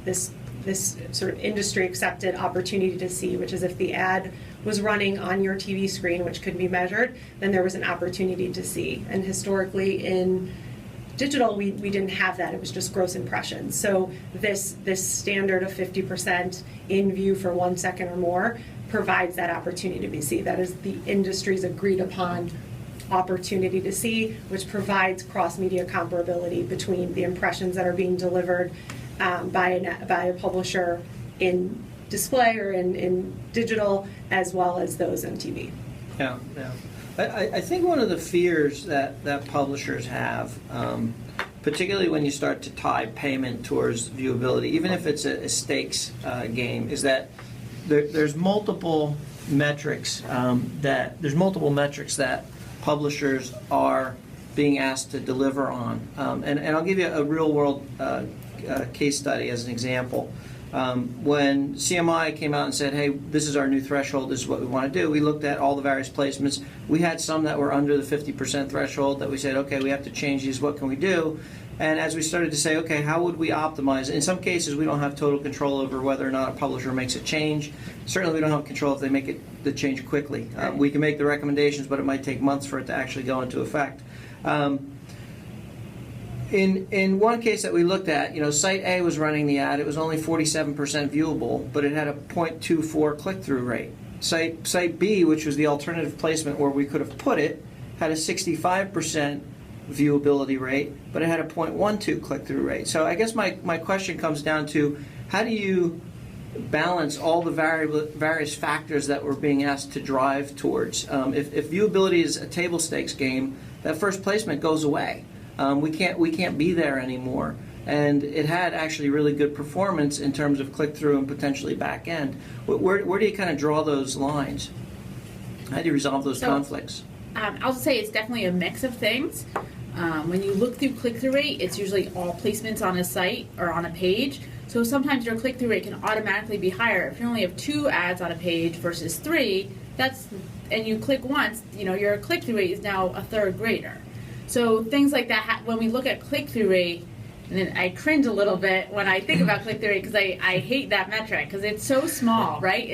sort of industry accepted opportunity to see, which is if the ad was running on your TV screen, which could be measured, then there was an opportunity to see. And historically in digital, we didn't have that. It was just gross impressions. So this standard of 50% in view for 1 second or more provides that opportunity to be seen. That is the industry's agreed upon opportunity to see, which provides cross-media comparability between the impressions that are being delivered by a publisher in display or in digital, as well as those on TV. Yeah. I think one of the fears that publishers have, particularly when you start to tie payment towards viewability, even if it's a stakes game, is that there's multiple metrics that publishers are being asked to deliver on, and I'll give you a real world case study as an example. When CMI came out and said, hey, this is our new threshold, this is what we want to do, we looked at all the various placements. We had some that were under the 50% threshold that we said, okay, we have to change these, what can we do? And as we started to say, okay, how would we optimize? In some cases, we don't have total control over whether or not a publisher makes a change. Certainly, we don't have control if they make the change quickly. We can make the recommendations, but it might take months for it to actually go into effect. In one case that we looked at, Site A was running the ad. It was only 47% viewable, but it had a 0.24 click-through rate. Site B, which was the alternative placement where we could have put it, had a 65% viewability rate, but it had a 0.12 click-through rate. So I guess my question comes down to, how do you balance all the various factors that we're being asked to drive towards? If viewability is a table stakes game, that first placement goes away. We can't be there anymore. And it had actually really good performance in terms of click-through and potentially back end. Where do you kind of draw those lines? How do you resolve those conflicts? I'll just say it's definitely a mix of things. When you look through click-through rate, it's usually all placements on a site or on a page. So sometimes your click-through rate can automatically be higher. If you only have 2 ads on a page versus 3, and you click once, your click-through rate is now a third greater. So things like that, when we look at click-through rate, and then I cringe a little bit when I think about click-through rate because I hate that metric because it's so small, right?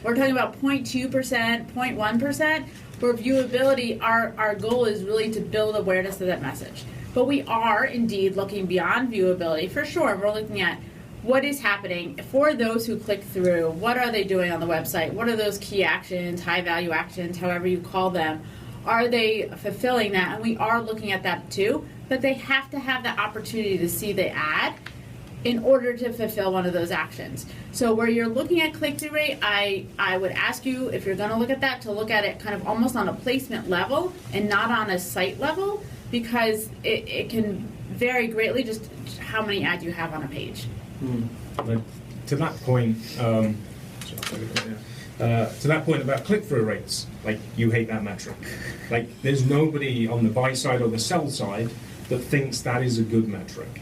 We're talking about 0.2%, 0.1%. For viewability, our goal is really to build awareness of that message. But we are indeed looking beyond viewability for sure. We're looking at what is happening for those who click through. What are they doing on the website? What are those key actions, high-value actions, however you call them? Are they fulfilling that? And we are looking at that too, but they have to have the opportunity to see the ad in order to fulfill one of those actions. So where you're looking at click-through rate, I would ask you, if you're gonna look at that, to look at it kind of almost on a placement level and not on a site level, because it can vary greatly just how many ads you have on a page. To that point, about click-through rates, like, you hate that metric. Like, there's nobody on the buy side or the sell side that thinks that is a good metric.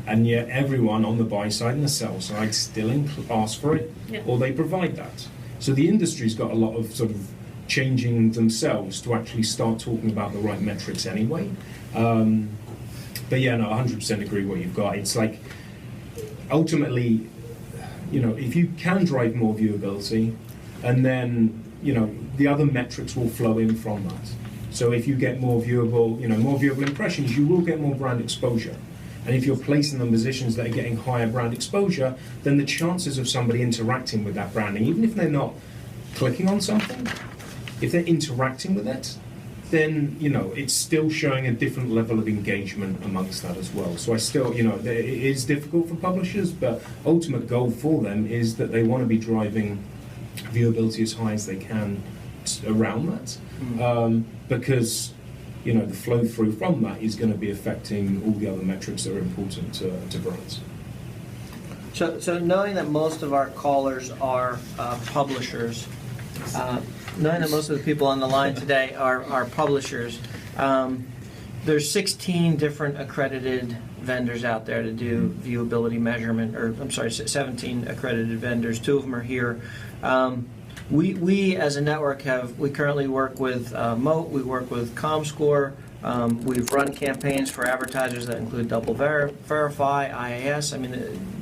And yet everyone on the buy side and the sell side still ask for it, or they provide that. So the industry's got a lot of sort of changing themselves to actually start talking about the right metrics anyway. But yeah, no, 100% agree what you've got. It's like, ultimately, if you can drive more viewability, and then, the other metrics will flow in from that. So if you get more viewable impressions, you will get more brand exposure. And if you're placing them in positions that are getting higher brand exposure, then the chances of somebody interacting with that branding, even if they're not clicking on something, if they're interacting with it, then it's still showing a different level of engagement amongst that as well. So I still, it is difficult for publishers, but ultimate goal for them is that they want to be driving viewability as high as they can around that, because the flow through from that is going to be affecting all the other metrics that are important to brands. So knowing that most of our callers are publishers, knowing that most of the people on the line today are publishers, there's 16 different accredited vendors out there to do viewability measurement, or I'm sorry, 17 accredited vendors. 2 of them are here. We as a network we currently work with Moat, we work with comScore, we've run campaigns for advertisers that include Double Verify, IAS,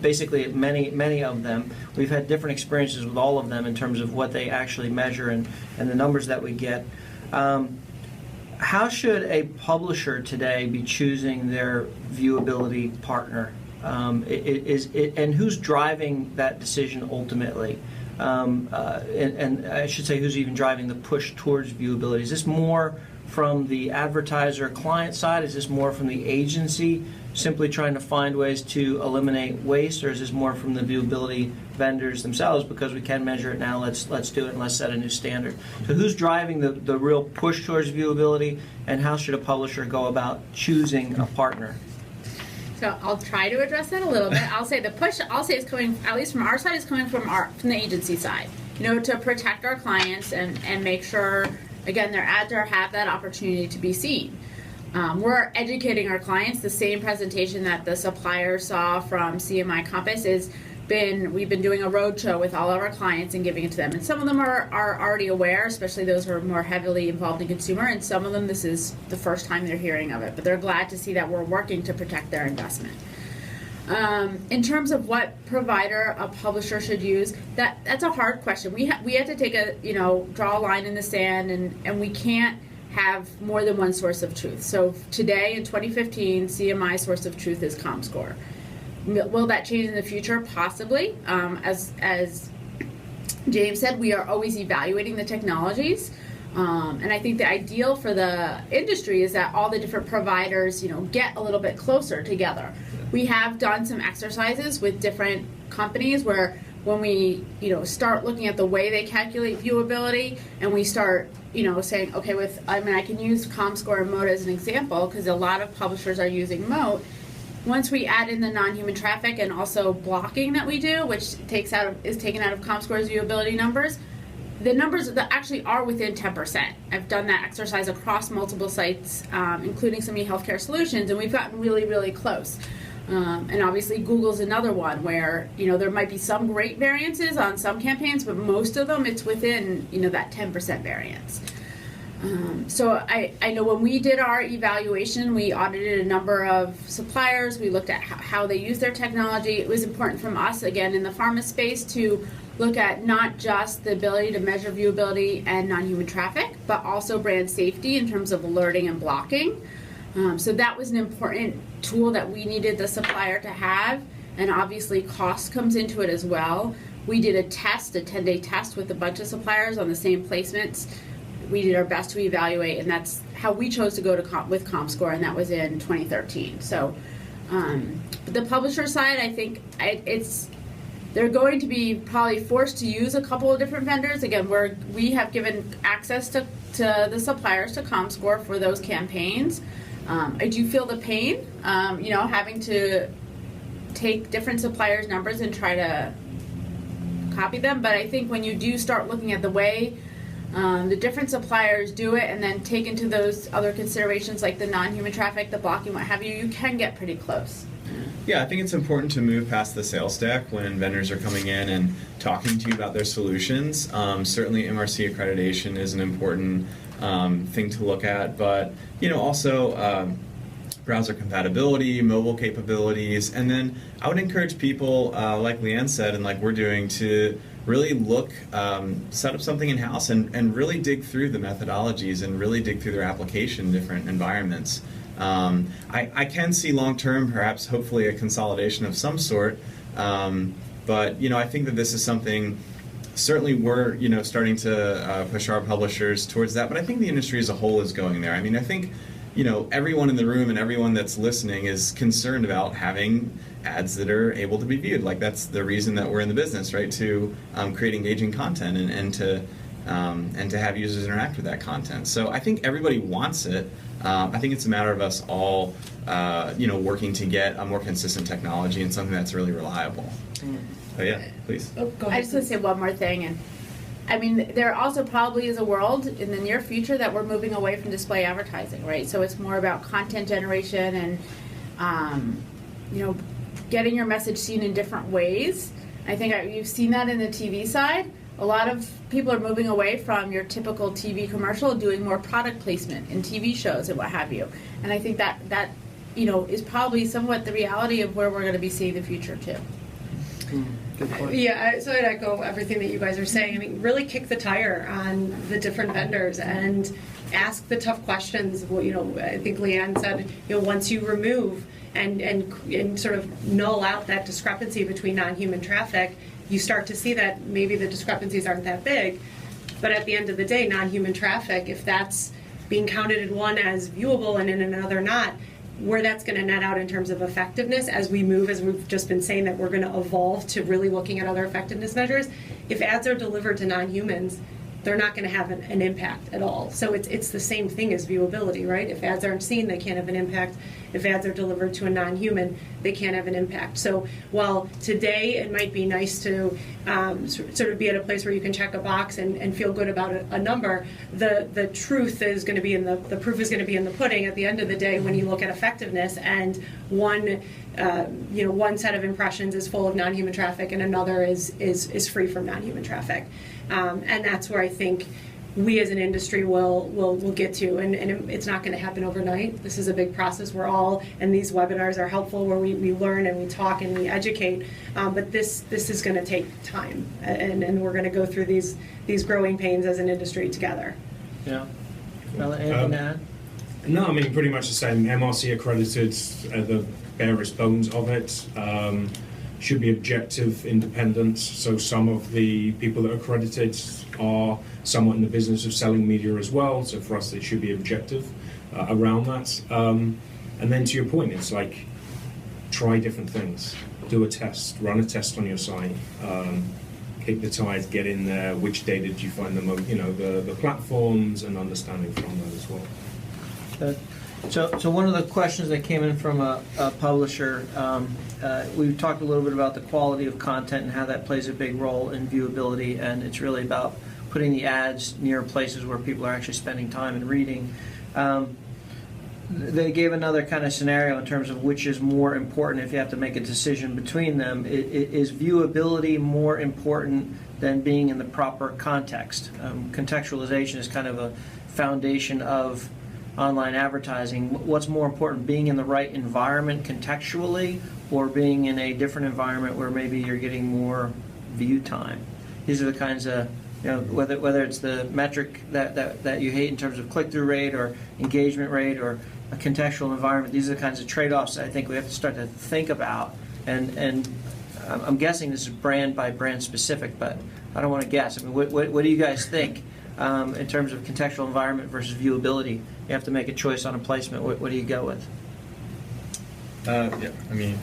basically many of them. We've had different experiences with all of them in terms of what they actually measure and the numbers that we get. How should a publisher today be choosing their viewability partner? And who's driving that decision ultimately? And I should say, who's even driving the push towards viewability? Is this more from the advertiser client side? Is this more from the agency simply trying to find ways to eliminate waste, or is this more from the viewability vendors themselves because we can measure it now, let's do it and let's set a new standard? So who's driving the real push towards viewability, and how should a publisher go about choosing a partner? So I'll try to address that a little bit. I'll say the push, is coming, at least from our side, is coming from the agency side, to protect our clients and make sure, again, their ads have that opportunity to be seen. We're educating our clients. The same presentation that the supplier saw from CMI Compass we've been doing a roadshow with all of our clients and giving it to them. And some of them are already aware, especially those who are more heavily involved in consumer, and some of them this is the first time they're hearing of it, but they're glad to see that we're working to protect their investment. In terms of what provider a publisher should use, that's a hard question. We have to take draw a line in the sand, and we can't have more than one source of truth. So today in 2015, CMI source of truth is comScore. Will that change in the future? Possibly. As James said, we are always evaluating the technologies. And I think the ideal for the industry is that all the different providers, get a little bit closer together. We have done some exercises with different companies where when we, start looking at the way they calculate viewability, and we start, saying, okay, I can use comScore and Moat as an example because a lot of publishers are using Moat. Once we add in the non-human traffic and also blocking that we do, which is taken out of comScore's viewability numbers, the numbers that actually are within 10%. I've done that exercise across multiple sites, including some eHealthcare solutions, and we've gotten really, really close. And obviously Google's another one where, there might be some great variances on some campaigns, but most of them it's within, that 10% variance. So I know when we did our evaluation, we audited a number of suppliers. We looked at how they use their technology. It was important from us, again, in the pharma space to look at not just the ability to measure viewability and non-human traffic, but also brand safety in terms of alerting and blocking. So that was an important tool that we needed the supplier to have, and obviously cost comes into it as well. We did a 10-day test with a bunch of suppliers on the same placements. We did our best to evaluate, and that's how we chose to go with comScore, and that was in 2013. So the publisher side, I think they're going to be probably forced to use a couple of different vendors. Again, we have given access to the suppliers to comScore for those campaigns. I do feel the pain, having to take different suppliers' numbers and try to copy them. But I think when you do start looking at the way the different suppliers do it, and then take into those other considerations like the non-human traffic, the blocking, what have you, you can get pretty close. Yeah, I think it's important to move past the sales deck when vendors are coming in and talking to you about their solutions. Certainly MRC accreditation is an important thing to look at, but also browser compatibility, mobile capabilities, and then I would encourage people, like Leanne said, and like we're doing, to really set up something in-house and really dig through the methodologies and really dig through their application in different environments. I can see long-term, perhaps, hopefully, a consolidation of some sort, but I think that this is something certainly we're starting to push our publishers towards that, but I think the industry as a whole is going there. I mean, I think everyone in the room and everyone that's listening is concerned about having ads that are able to be viewed. Like, that's the reason that we're in the business, right? To create engaging content and to have users interact with that content. So I think everybody wants it. I think it's a matter of us all, working to get a more consistent technology and something that's really reliable. But yeah, please. Oh, go I ahead. just want to say one more thing, and I mean, there also probably is a world in the near future that we're moving away from display advertising, right? So it's more about content generation and, getting your message seen in different ways. I think you've seen that in the TV side. A lot of people are moving away from your typical TV commercial, doing more product placement in TV shows and what have you. And I think that is probably somewhat the reality of where we're going to be seeing the future too. Good point. Yeah, so I'd echo everything that you guys are saying. I mean, really kick the tire on the different vendors and ask the tough questions. Well, I think Leanne said, once you remove and sort of null out that discrepancy between non-human traffic, you start to see that maybe the discrepancies aren't that big. But at the end of the day, non-human traffic, if that's being counted in one as viewable and in another not, where that's going to net out in terms of effectiveness as we move, as we've just been saying, that we're going to evolve to really looking at other effectiveness measures. If ads are delivered to non-humans, they're not going to have an impact at all. So it's the same thing as viewability, right? If ads aren't seen, they can't have an impact. If ads are delivered to a non-human, they can't have an impact. So while today it might be nice to sort of be at a place where you can check a box and feel good about a number, the truth is going to be the proof is going to be in the pudding at the end of the day when you look at effectiveness, and one set of impressions is full of non-human traffic and another is free from non-human traffic. And that's where I think we as an industry will get to, and it's not going to happen overnight. This is a big process. And these webinars are helpful where we learn and we talk and we educate, but this is going to take time, and we're going to go through these growing pains as an industry together. Yeah. Well, anything to add? No, I mean, pretty much the same. MRC accredited, the barest bones of it. Should be objective, independent. So some of the people that are accredited are somewhat in the business of selling media as well. So for us, they should be objective around that. And then to your point, it's like, try different things. Do a test. Run a test on your site. Kick the tires. Get in there. Which data did you find the most? The platforms, and understanding from that as well. So one of the questions that came in from a publisher, we talked a little bit about the quality of content and how that plays a big role in viewability, and it's really about putting the ads near places where people are actually spending time and reading. They gave another kind of scenario in terms of which is more important if you have to make a decision between them. Is viewability more important than being in the proper context? Contextualization is kind of a foundation of online advertising. What's more important, being in the right environment contextually, or being in a different environment where maybe you're getting more view time? These are the kinds of, whether it's the metric that you hate in terms of click-through rate or engagement rate or a contextual environment. These are the kinds of trade-offs I think we have to start to think about. And I'm guessing this is brand by brand specific, but I don't want to guess. I mean, what do you guys think in terms of contextual environment versus viewability? You have to make a choice on a placement. What do you go with? Yeah, I mean.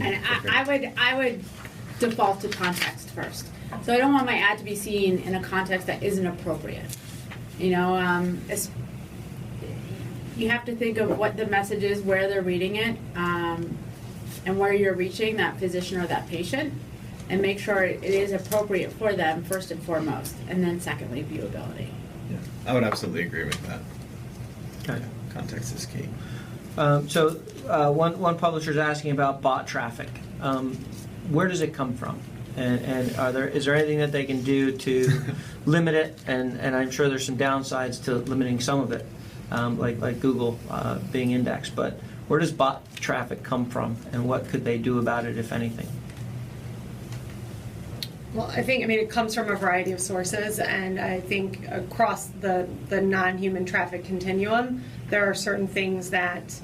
And I would default to context first. So I don't want my ad to be seen in a context that isn't appropriate. You have to think of what the message is, where they're reading it, and where you're reaching that physician or that patient, and make sure it is appropriate for them first and foremost, and then secondly, viewability. Yeah, I would absolutely agree with that. Okay. Yeah, context is key. One publisher is asking about bot traffic. Where does it come from? And is there anything that they can do to limit it? And I'm sure there's some downsides to limiting some of it, like Google being indexed. But where does bot traffic come from, and what could they do about it, if anything? Well, it comes from a variety of sources, and I think across the non-human traffic continuum, there are certain things that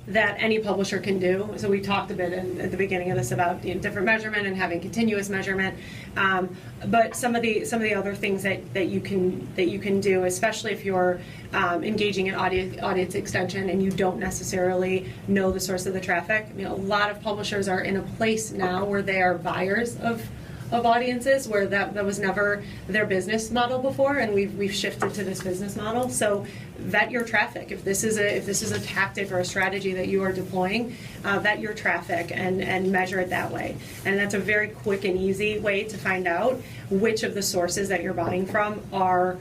that any publisher can do. So we talked a bit at the beginning of this about different measurement and having continuous measurement. But some of the other things that you can do, especially if you're engaging in audience extension and you don't necessarily know the source of the traffic. I mean, a lot of publishers are in a place now where they are buyers of audiences, where that was never their business model before, and we've shifted to this business model. So vet your traffic. If this is a tactic or a strategy that you are deploying, vet your traffic and measure it that way. And that's a very quick and easy way to find out which of the sources that you're buying from are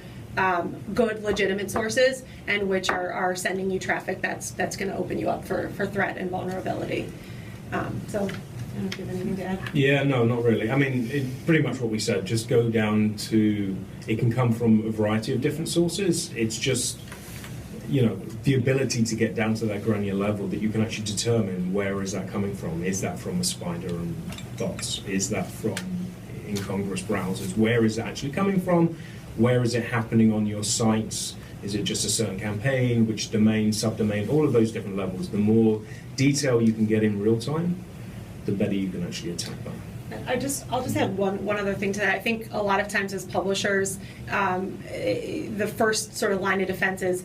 good, legitimate sources, and which are sending you traffic that's going to open you up for threat and vulnerability. So. I don't know if you have anything to add. Yeah, no, not really. I mean, pretty much what we said. Just go down to, it can come from a variety of different sources. It's just, the ability to get down to that granular level that you can actually determine where is that coming from. Is that from a spider and bots? Is that from incongruous browsers? Where is it actually coming from? Where is it happening on your sites? Is it just a certain campaign? Which domain, subdomain? All of those different levels. The more detail you can get in real time, the better you can actually attack that. I'll just add one other thing to that. I think a lot of times as publishers, the first sort of line of defense is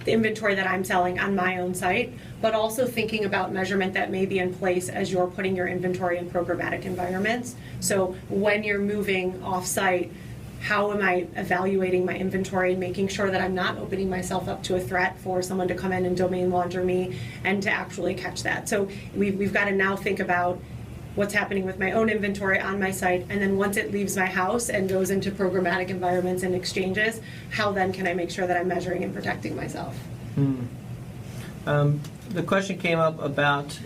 the inventory that I'm selling on my own site, but also thinking about measurement that may be in place as you're putting your inventory in programmatic environments. So when you're moving off-site, how am I evaluating my inventory and making sure that I'm not opening myself up to a threat for someone to come in and domain launder me and to actually catch that? So we've got to now think about what's happening with my own inventory on my site, and then once it leaves my house and goes into programmatic environments and exchanges, how then can I make sure that I'm measuring and protecting myself? The question came up about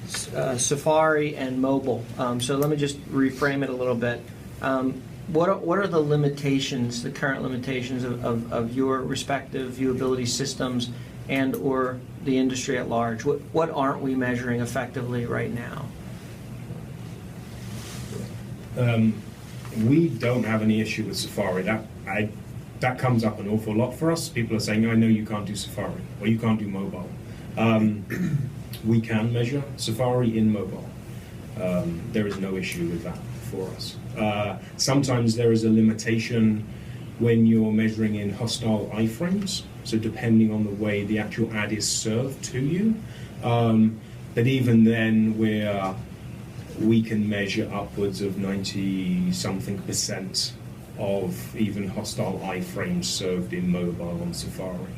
Safari and mobile. So let me just reframe it a little bit. What are the limitations, the current limitations of your respective viewability systems and or the industry at large? What aren't we measuring effectively right now? We don't have any issue with Safari. That comes up an awful lot for us. People are saying, I know you can't do Safari or you can't do mobile. We can measure Safari in mobile. There is no issue with that for us. Sometimes there is a limitation when you're measuring in hostile iframes, so depending on the way the actual ad is served to you. But even then, we can measure upwards of 90-something% of even hostile iframes served in mobile on Safari.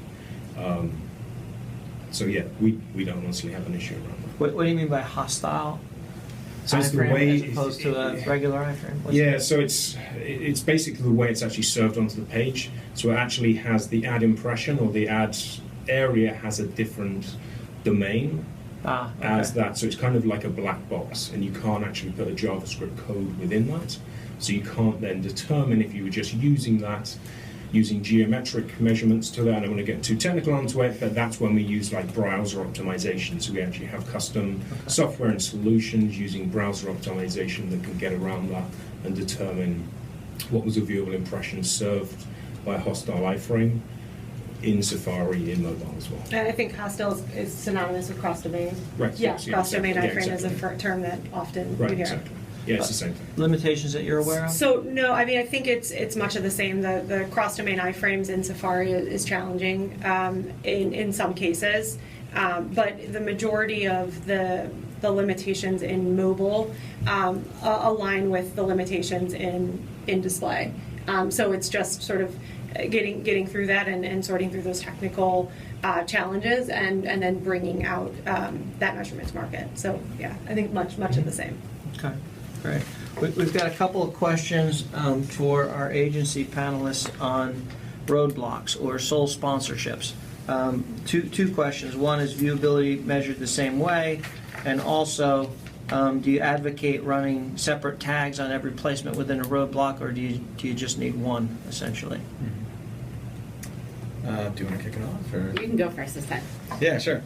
So yeah, we don't honestly have an issue around that. What do you mean by hostile? So it's the iframe way, as opposed to a regular iframe? So it's basically the way it's actually served onto the page. So it actually has the ad impression, or the ad area has a different domain as that. So it's kind of like a black box, and you can't actually put a JavaScript code within that. So you can't then determine if you were just using that, using geometric measurements to that. And I'm going to get too technical onto it, but that's when we use like browser optimization. So we actually have custom software and solutions using browser optimization that can get around that and determine what was a viewable impression served by a hostile iframe in Safari, in mobile as well. And I think hostile is synonymous with cross-domain. Right. Yeah, cross-domain exactly. iframe is a term that often we hear. Exactly. Yeah, it's the same thing. Limitations that you're aware of? So no, I mean, I think it's much of the same. The cross-domain iframes in Safari is challenging in some cases, but the majority of the limitations in mobile align with the limitations in display. So it's just sort of getting through that and sorting through those technical challenges and then bringing out that measurement to market. So yeah, I think much of the same. Okay, great. We've got a couple of questions for our agency panelists on roadblocks or sole sponsorships. Two questions. One, is viewability measured the same way? And also, do you advocate running separate tags on every placement within a roadblock, or do you just need one, essentially? Do you want to kick it off? Or? You can go first this time. Yeah, sure.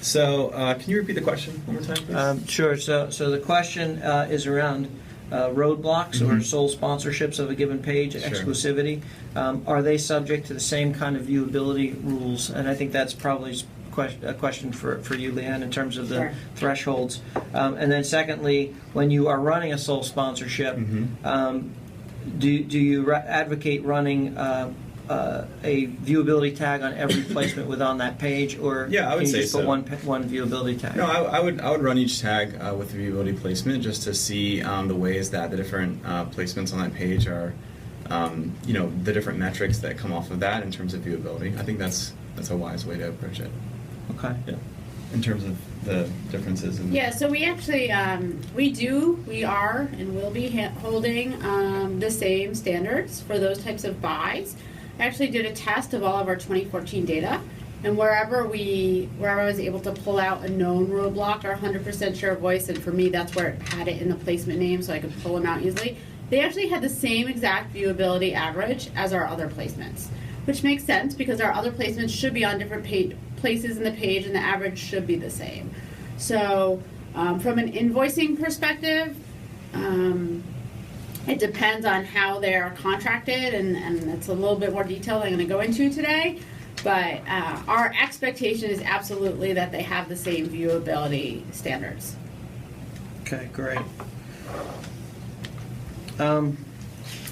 So can you repeat the question one more time, please? Sure. So the question is around roadblocks or sole sponsorships of a given page, Sure. exclusivity. Are they subject to the same kind of viewability rules? And I think that's probably a a question for you, Leanne, in terms of the Sure. thresholds. And then secondly, when you are running a sole sponsorship, do you advocate running a viewability tag on every placement within that page, or Yeah, I would can you say just put so. one viewability tag? No, I would run each tag with the viewability placement just to see the ways that the different placements on that page are, the different metrics that come off of that in terms of viewability. I think that's a wise way to approach it. Okay. Yeah. In terms of the differences. Yeah, so we actually, we are and will be holding the same standards for those types of buys. I actually did a test of all of our 2014 data, and wherever I was able to pull out a known roadblock or 100% share of voice, and for me that's where it had it in the placement name so I could pull them out easily, they actually had the same exact viewability average as our other placements, which makes sense because our other placements should be on different places in the page and the average should be the same. So from an invoicing perspective, it depends on how they're contracted, and it's a little bit more detail I'm going to go into today. But our expectation is absolutely that they have the same viewability standards. Okay, great.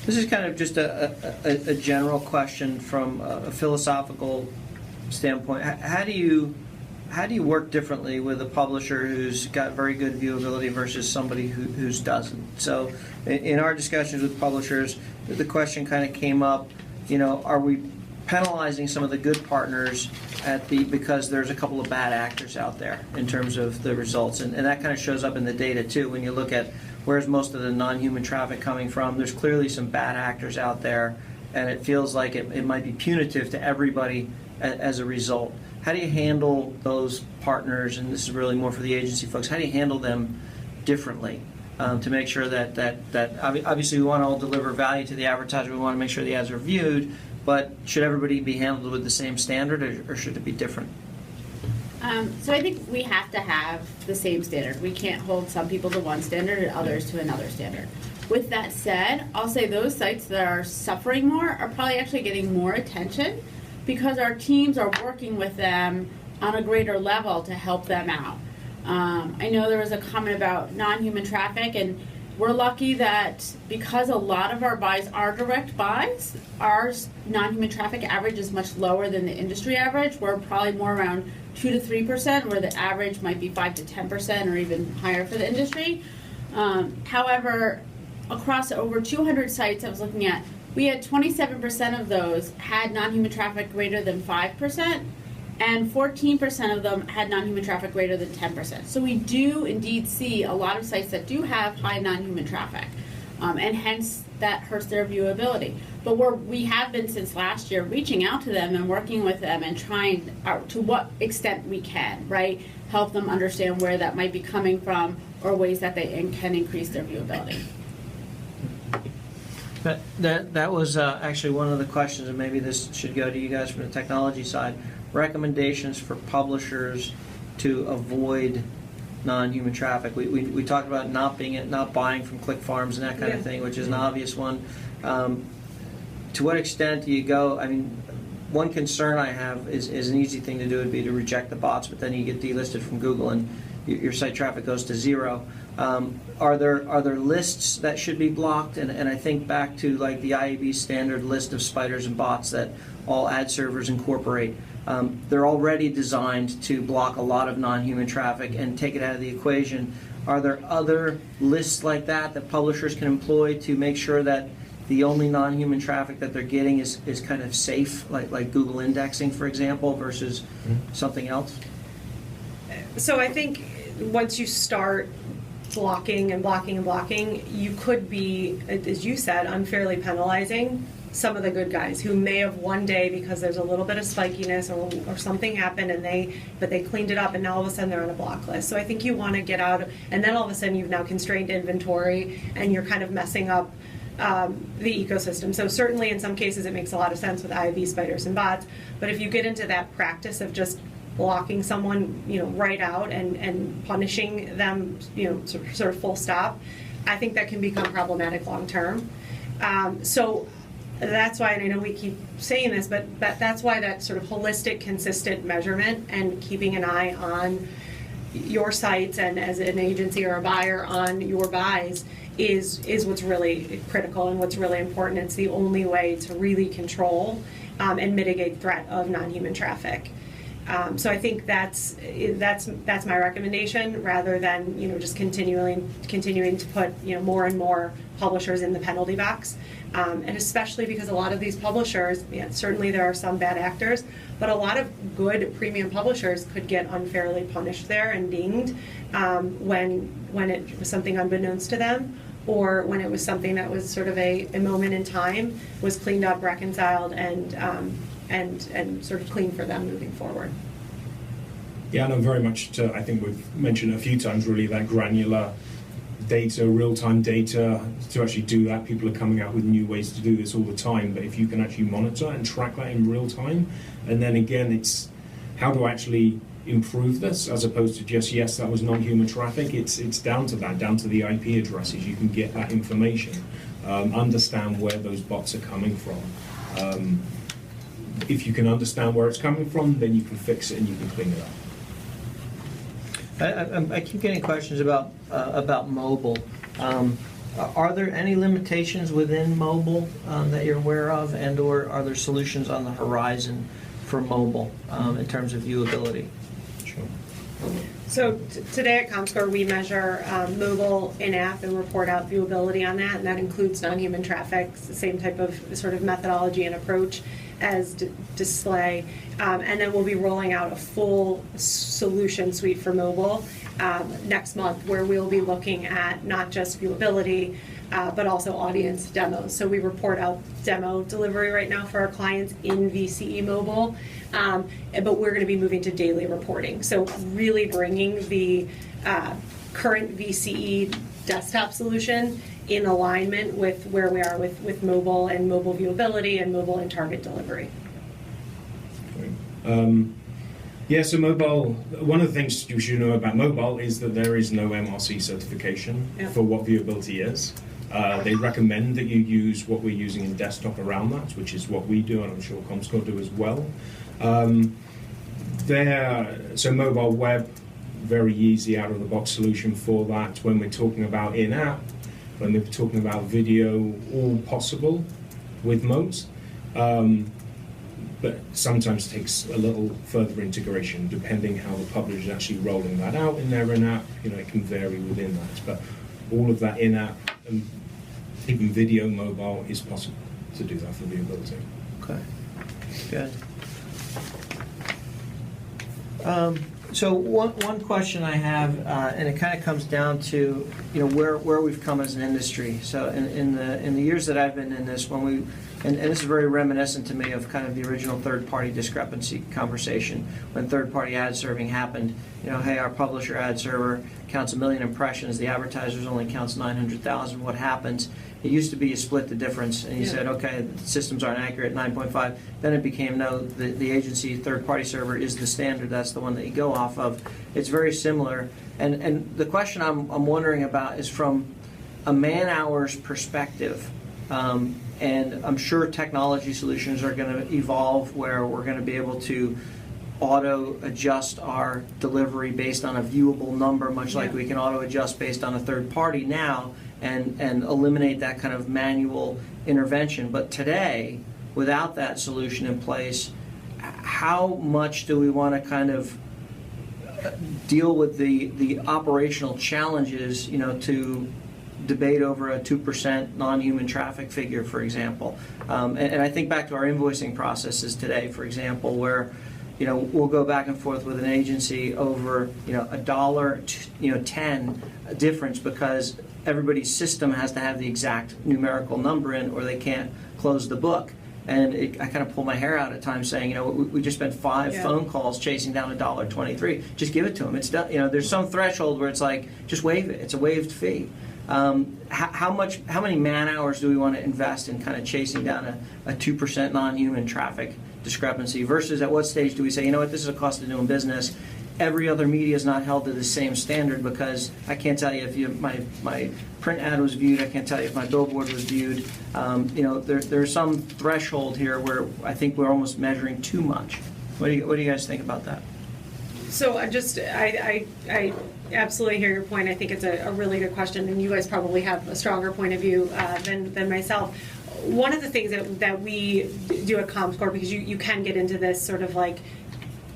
This is kind of just a general question from a philosophical standpoint. How do you work differently with a publisher who's got very good viewability versus somebody who's doesn't? So in our discussions with publishers, the question kind of came up, are we penalizing some of the good partners because there's a couple of bad actors out there in terms of the results? And that kind of shows up in the data too. When you look at where's most of the non-human traffic coming from, there's clearly some bad actors out there, and it feels like it might be punitive to everybody as a result. How do you handle those partners, and this is really more for the agency folks, how do you handle them differently to make sure that obviously we want to all deliver value to the advertiser, we want to make sure the ads are viewed, but should everybody be handled with the same standard, or should it be different? So I think we have to have the same standard. We can't hold some people to one standard and others to another standard. With that said, I'll say those sites that are suffering more are probably actually getting more attention because our teams are working with them on a greater level to help them out. I know there was a comment about non-human traffic, and we're lucky that because a lot of our buys are direct buys, our non-human traffic average is much lower than the industry average. We're probably more around 2 to 3%, where the average might be 5 to 10% or even higher for the industry. However, across over 200 sites I was looking at, we had 27% of those had non-human traffic greater than 5%, and 14% of them had non-human traffic greater than 10%. So we do indeed see a lot of sites that do have high non-human traffic, and hence that hurts their viewability. But we have been since last year reaching out to them and working with them and trying to what extent we can, right? Help them understand where that might be coming from or ways that they can increase their viewability. That was actually one of the questions, and maybe this should go to you guys from the technology side. Recommendations for publishers to avoid non-human traffic. We talked about not buying from click farms and that kind of thing, which is an obvious one. To what extent do you go? I mean, one concern I have is an easy thing to do would be to reject the bots, but then you get delisted from Google and your site traffic goes to zero. Are there lists that should be blocked? And I think back to like the IAB standard list of spiders and bots that all ad servers incorporate. They're already designed to block a lot of non-human traffic and take it out of the equation. Are there other lists like that publishers can employ to make sure that the only non-human traffic that they're getting is kind of safe, like Google indexing, for example, versus something else? So I think once you start blocking and blocking and blocking, you could be, as you said, unfairly penalizing some of the good guys who may have one day, because there's a little bit of spikiness or something happened but they cleaned it up and now all of a sudden they're on a block list. So I think you want to get out, and then all of a sudden you've now constrained inventory and you're kind of messing up the ecosystem. So certainly in some cases it makes a lot of sense with IAB spiders and bots, but if you get into that practice of just blocking someone, right out and punishing them, sort of full stop, I think that can become problematic long term. So that's why, and I know we keep saying this, but that's why that sort of holistic, consistent measurement and keeping an eye on your sites and as an agency or a buyer on your buys is what's really critical and what's really important. It's the only way to really control and mitigate threat of non-human traffic. So I think that's my recommendation, rather than just continuing to put more and more publishers in the penalty box, and especially because a lot of these publishers, certainly there are some bad actors, but a lot of good premium publishers could get unfairly punished there and dinged when it was something unbeknownst to them, or when it was something that was sort of a moment in time, was cleaned up, reconciled, and sort of clean for them moving forward. Yeah, and I'm very much, I think we've mentioned a few times, really, that granular data, real-time data. To actually do that, people are coming out with new ways to do this all the time, but if you can actually monitor and track that in real time, and then again, it's how to actually improve this, as opposed to just, yes, that was non-human traffic. It's down to that, down to the IP addresses. You can get that information, understand where those bots are coming from. If you can understand where it's coming from, then you can fix it and you can clean it up. I keep getting questions about mobile. Are there any limitations within mobile that you're aware of, and/or are there solutions on the horizon for mobile in terms of viewability? Sure. So today at comScore, we measure mobile in-app and report out viewability on that, and that includes non-human traffic. It's the same type of sort of methodology and approach as display. And then we'll be rolling out a full solution suite for mobile next month, where we'll be looking at not just viewability, but also audience demos. So we report out demo delivery right now for our clients in VCE mobile, but we're going to be moving to daily reporting. So really bringing the current VCE desktop solution in alignment with where we are with mobile and mobile viewability and mobile and target delivery. Yeah, so mobile, one of the things you should know about mobile is that there is no MRC certification for what viewability is. They recommend that you use what we're using in desktop around that, which is what we do, and I'm sure comScore do as well. So mobile web, very easy out-of-the-box solution for that. When we're talking about in-app, when we're talking about video, all possible with Moat. But sometimes takes a little further integration, depending how the publisher is actually rolling that out in their in-app. It can vary within that. But all of that in-app, and even video mobile, is possible to do that for viewability. Okay, good. So one question I have, and it kind of comes down to where we've come as an industry. So in the years that I've been in this, and this is very reminiscent to me of kind of the original third-party discrepancy conversation when third-party ad serving happened. Hey, our publisher ad server counts 1 million impressions, the advertisers only counts 900,000. What happens? It used to be you split the difference, and you said, okay, the systems aren't accurate, 9.5. Then it became, no, the agency third-party server is the standard. That's the one that you go off of. It's very similar. And the question I'm wondering about is from a man-hours perspective. And I'm sure technology solutions are going to evolve where we're going to be able to auto-adjust our delivery based on a viewable number, much like we can auto-adjust based on a third party now, and eliminate that kind of manual intervention. But today, without that solution in place, how much do we want to kind of deal with the operational challenges, to debate over a 2% non-human traffic figure, for example. And I think back to our invoicing processes today, for example, where we'll go back and forth with an agency over $1.10 difference because everybody's system has to have the exact numerical number in, or they can't close the book. And I kind of pull my hair out at times saying, we just spent 5 phone calls chasing down $1.23. Just give it to them. It's done. There's some threshold where it's like, just waive it. It's a waived fee. How many man hours do we want to invest in kind of chasing down a 2% non-human traffic discrepancy versus at what stage do we say, this is a cost of doing business, every other media is not held to the same standard, because I can't tell you if my print ad was viewed, I can't tell you if my billboard was viewed. There's some threshold here where I think we're almost measuring too much. What do you guys think about that? So I absolutely hear your point. I think it's a really good question, and you guys probably have a stronger point of view than myself. One of the things that we do at comScore, because you can get into this sort of like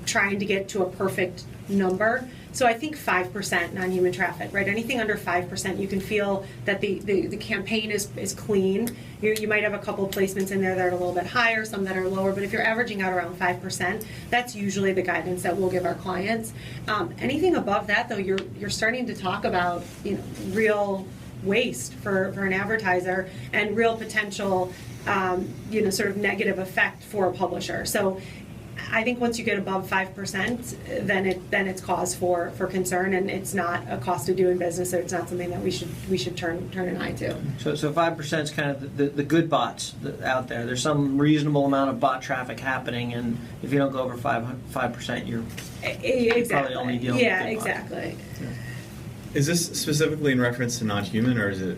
trying to get to a perfect number. So I think 5% non-human traffic, right? Anything under 5%, you can feel that the campaign is clean. You might have a couple of placements in there that are a little bit higher, some that are lower, but if you're averaging out around 5%, that's usually the guidance that we'll give our clients. Anything above that, though, you're starting to talk about real waste for an advertiser and real potential sort of negative effect for a publisher. So I think once you get above 5%, then it's cause for concern, and it's not a cost of doing business, so it's not something that we should turn an eye to. So 5% is kind of the good bots out there. There's some reasonable amount of bot traffic happening, and if you don't go over 5%, you're probably only dealing with good bots. Exactly. Yeah. Is this specifically in reference to non-human, or is it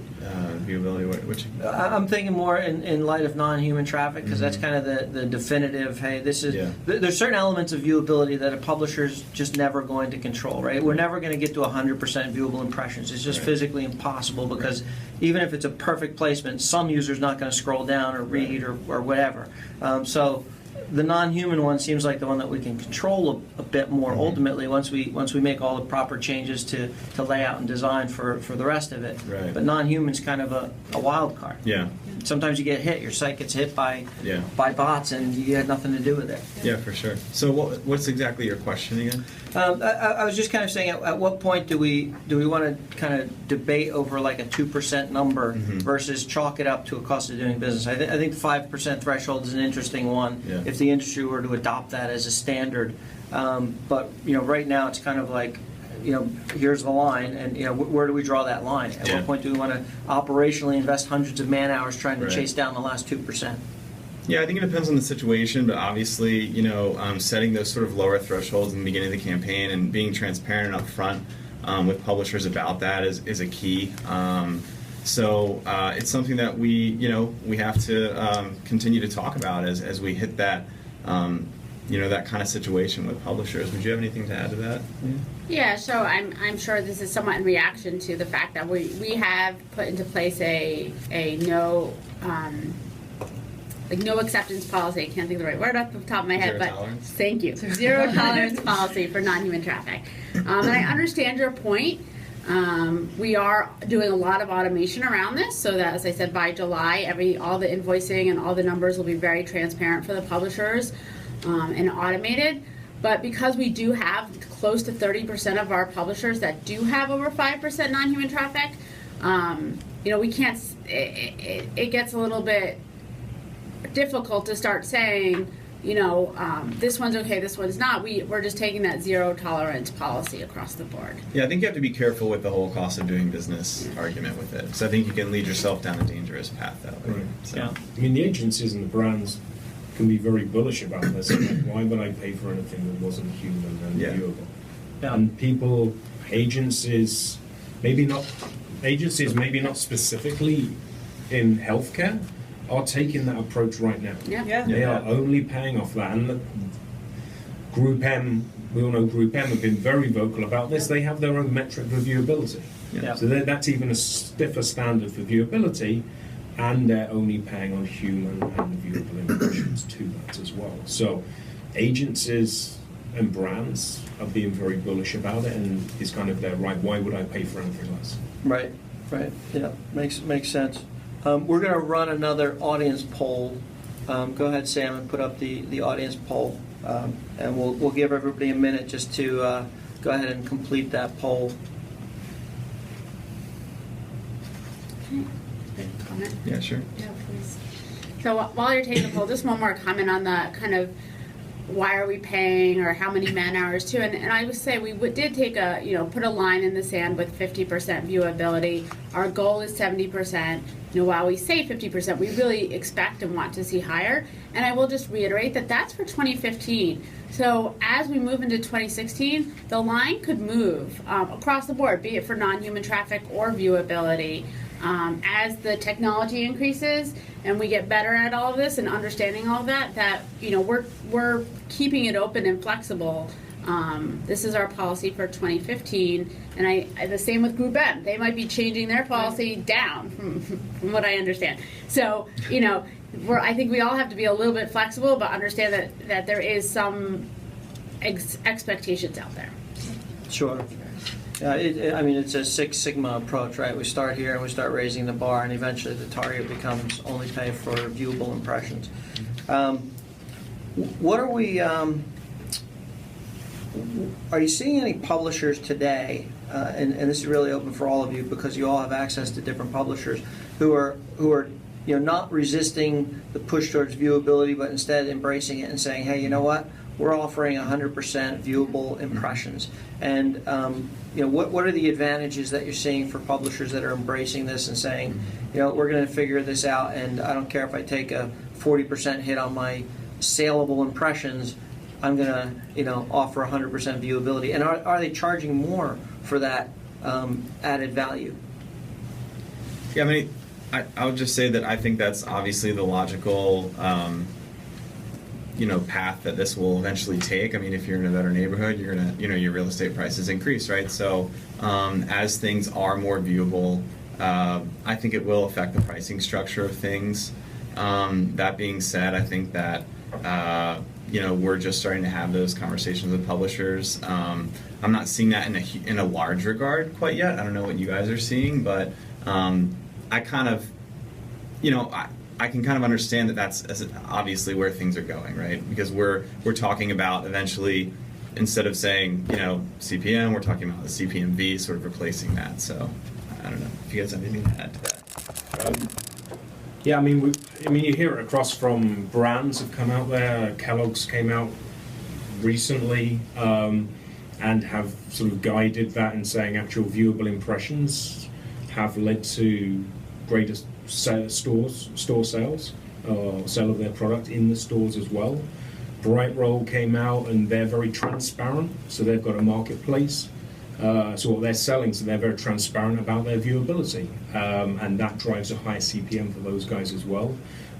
viewability? Which? I'm thinking more in light of non-human traffic, because that's kind of the definitive, hey, this is, there's certain elements of viewability that a publisher's just never going to control, right? We're never going to get to 100% viewable impressions. It's just physically impossible, because even if it's a perfect placement, some user's not going to scroll down or read or whatever. So the non-human one seems like the one that we can control a bit more ultimately once we make all the proper changes to layout and design for the rest of it. Right. But non-human's kind of a wild card. Yeah. Sometimes you get hit. Your site gets hit by bots, and you had nothing to do with it. Yeah, for sure. So what's exactly your question again? I was just kind of saying, at what point do we want to kind of debate over like a 2% number versus chalk it up to a cost of doing business? I think 5% threshold is an interesting one if the industry were to adopt that as a standard. But right now it's kind of like, here's the line, and where do we draw that line? At what point do we want to operationally invest hundreds of man hours trying to chase down the last 2%? Yeah, I think it depends on the situation, but obviously, setting those sort of lower thresholds in the beginning of the campaign and being transparent and upfront with publishers about that is a key. So it's something that we have to continue to talk about as we hit that. That kind of situation with publishers. Would you have anything to add to that? Yeah, so I'm sure this is somewhat in reaction to the fact that we have put into place a no acceptance policy. I can't think of the right word off the top of my head, Zero tolerance. Thank you. Zero tolerance policy for non-human traffic. And I understand your point. We are doing a lot of automation around this, so that, as I said, by July, all the invoicing and all the numbers will be very transparent for the publishers and automated. But because we do have close to 30% of our publishers that do have over 5% non-human traffic, we can't. It gets a little bit difficult to start saying, this one's okay, this one's not. We're just taking that zero tolerance policy across the board. Yeah, I think you have to be careful with the whole cost of doing business argument with it. So I think you can lead yourself down a dangerous path that way. Right. So. Yeah. I mean, the agencies and the brands can be very bullish about this. Why would I pay for anything that wasn't human and viewable? Yeah. And agencies, maybe not specifically in healthcare, are taking that approach right now. Yeah. They are only paying off that. And Group M, we all know Group M have been very vocal about this. They have their own metric for viewability. Yeah. So that's even a stiffer standard for viewability, and they're only paying on human and viewable impressions to that as well. So agencies and brands are being very bullish about it, and it's kind of their right. Why would I pay for anything less? Right. Yeah, makes sense. We're going to run another audience poll. Go ahead, Sam, and put up the audience poll, and we'll give everybody a minute just to go ahead and complete that poll. Comment? Yeah, sure. Yeah, please. So while you're taking the poll, just one more comment on the kind of why are we paying, or how many man hours too. And I would say we did take put a line in the sand with 50% viewability. Our goal is 70%. While we say 50%, we really expect and want to see higher. And I will just reiterate that that's for 2015. So as we move into 2016, the line could move across the board, be it for non-human traffic or viewability. As the technology increases and we get better at all of this and understanding all of that we're keeping it open and flexible. This is our policy for 2015, and I the same with Group M. They might be changing their policy down, from what I understand. So I think we all have to be a little bit flexible, but understand that there is some expectations out there. Sure. It's a Six Sigma approach, right? We start here and we start raising the bar, and eventually the target becomes only pay for viewable impressions. What are we? Are you seeing any publishers today? And this is really open for all of you because you all have access to different publishers who are not resisting the push towards viewability, but instead embracing it and saying, hey, you know what? We're offering 100% viewable impressions. And what are the advantages that you're seeing for publishers that are embracing this and saying, we're going to figure this out, and I don't care if I take a 40% hit on my saleable impressions, I'm going to offer 100% viewability. And are they charging more for that added value? Yeah, I would just say that I think that's obviously the logical path that this will eventually take. If you're in a better neighborhood, you're gonna, your real estate prices increase, right? So as things are more viewable, I think it will affect the pricing structure of things. That being said, I think that we're just starting to have those conversations with publishers. I'm not seeing that in a large regard quite yet. I don't know what you guys are seeing, but I kind of, I can kind of understand that that's obviously where things are going, right? Because we're talking about eventually, instead of saying CPM, we're talking about the CPMV sort of replacing that. So I don't know if you guys have anything to add to that. Yeah, you hear it across from brands have come out there. Kellogg's came out recently and have sort of guided that in saying actual viewable impressions have led to greater store sales or sale of their product in the stores as well. Brightroll came out and they're very transparent, so they've got a marketplace. So what they're selling, so they're very transparent about their viewability, and that drives a higher CPM for those guys as well.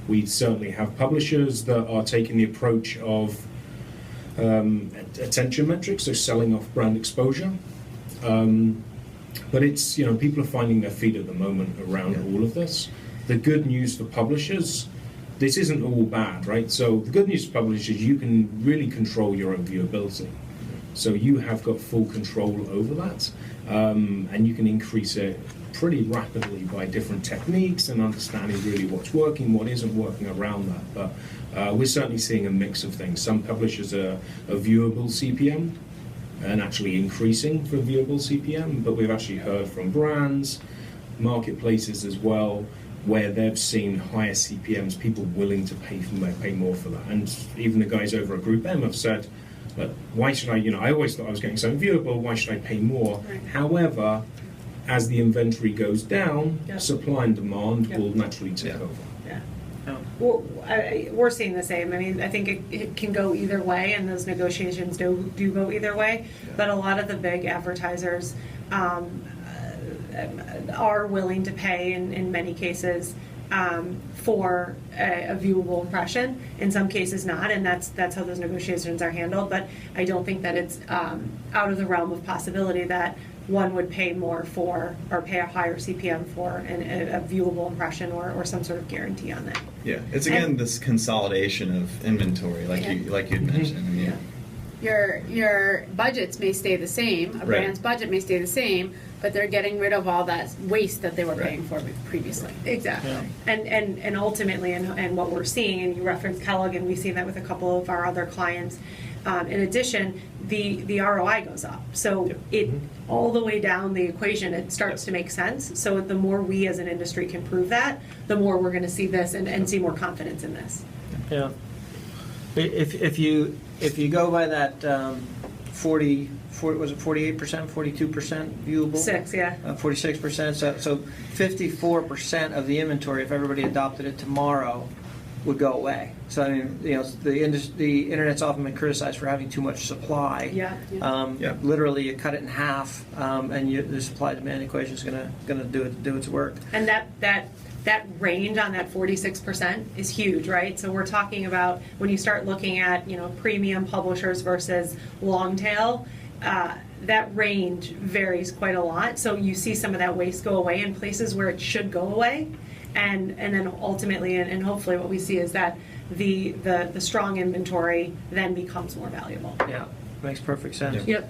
We certainly have publishers that are taking the approach of attention metrics, so selling off brand exposure. But it's, people are finding their feet at the moment around all of this. The good news for publishers, this isn't all bad, right? So the good news for publishers, you can really control your own viewability. So you have got full control over that, and you can increase it pretty rapidly by different techniques and understanding really what's working, what isn't working around that. But we're certainly seeing a mix of things. Some publishers are viewable CPM and actually increasing for viewable CPM, but we've actually heard from brands, marketplaces as well, where they've seen higher CPMs, people willing to pay more for that. And even the guys over at Group M have said, but why should I always thought I was getting something viewable, why should I pay more? Right. However, as the inventory goes down, supply and demand will naturally take over. Yeah. Well, we're seeing the same. I think it can go either way, and those negotiations do go either way. Yeah. But a lot of the big advertisers are willing to pay in many cases for a viewable impression. In some cases not, and that's how those negotiations are handled. But I don't think that it's out of the realm of possibility that one would pay more for, or pay a higher CPM for a viewable impression or some sort of guarantee on that. Yeah, it's again this consolidation of inventory, like you mentioned. Your budgets may stay the same. A brand's budget may stay the same, but they're getting rid of all that waste that they were paying for previously. Exactly. Yeah. And ultimately, and what we're seeing, and you referenced Kellogg, and we've seen that with a couple of our other clients. In addition, the ROI goes up. So it all the way down the equation, it starts to make sense. So the more we as an industry can prove that, the more we're going to see this and see more confidence in this. Yeah. If you go by that 40 was it 48%, 42% viewable? 6, yeah. 46%. So 54% of the inventory, if everybody adopted it tomorrow, would go away. So I mean, the internet's often been criticized for having too much supply. Yeah. Yeah. Literally, you cut it in half, and the supply-demand equation is going to do its work. And that range on that 46% is huge, right? So we're talking about when you start looking at, premium publishers versus long tail, that range varies quite a lot. So you see some of that waste go away in places where it should go away. And then ultimately, and hopefully what we see is that the strong inventory then becomes more valuable. Yeah, makes perfect sense. Yep.